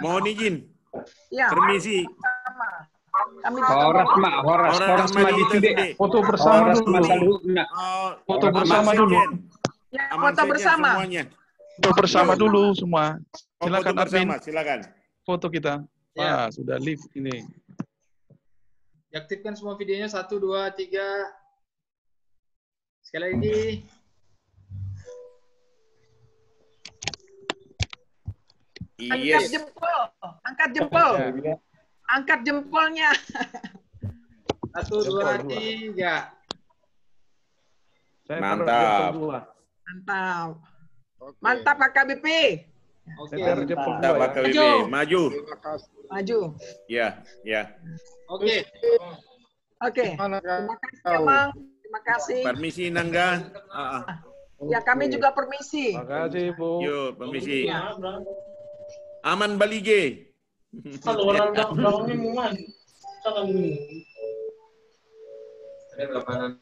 Mohon izin. Ya. Permisi. Horas di foto bersama dulu. Foto bersama dulu. Ya, foto bersama. Foto bersama dulu semua. Silakan Arvin. Silakan. Foto kita. Wah, sudah live ini. Diaktifkan semua videonya 1, 2, 3. Sekali lagi. Angkat jempol. Angkat jempol. Angkat jempolnya. 1, 2, 3. Mantap. Mantap. Mantap Pak KBP. Oke. Mantap Pak KBP. Maju. Maju. Ya. Oke. Terima kasih Amang. Terima kasih. Permisi Nangga. Ya kami juga permisi. Terima kasih Bu. Yuk permisi. Aman Balige. Kalau orang belakangnya mana? Jangan. Ada lapangan.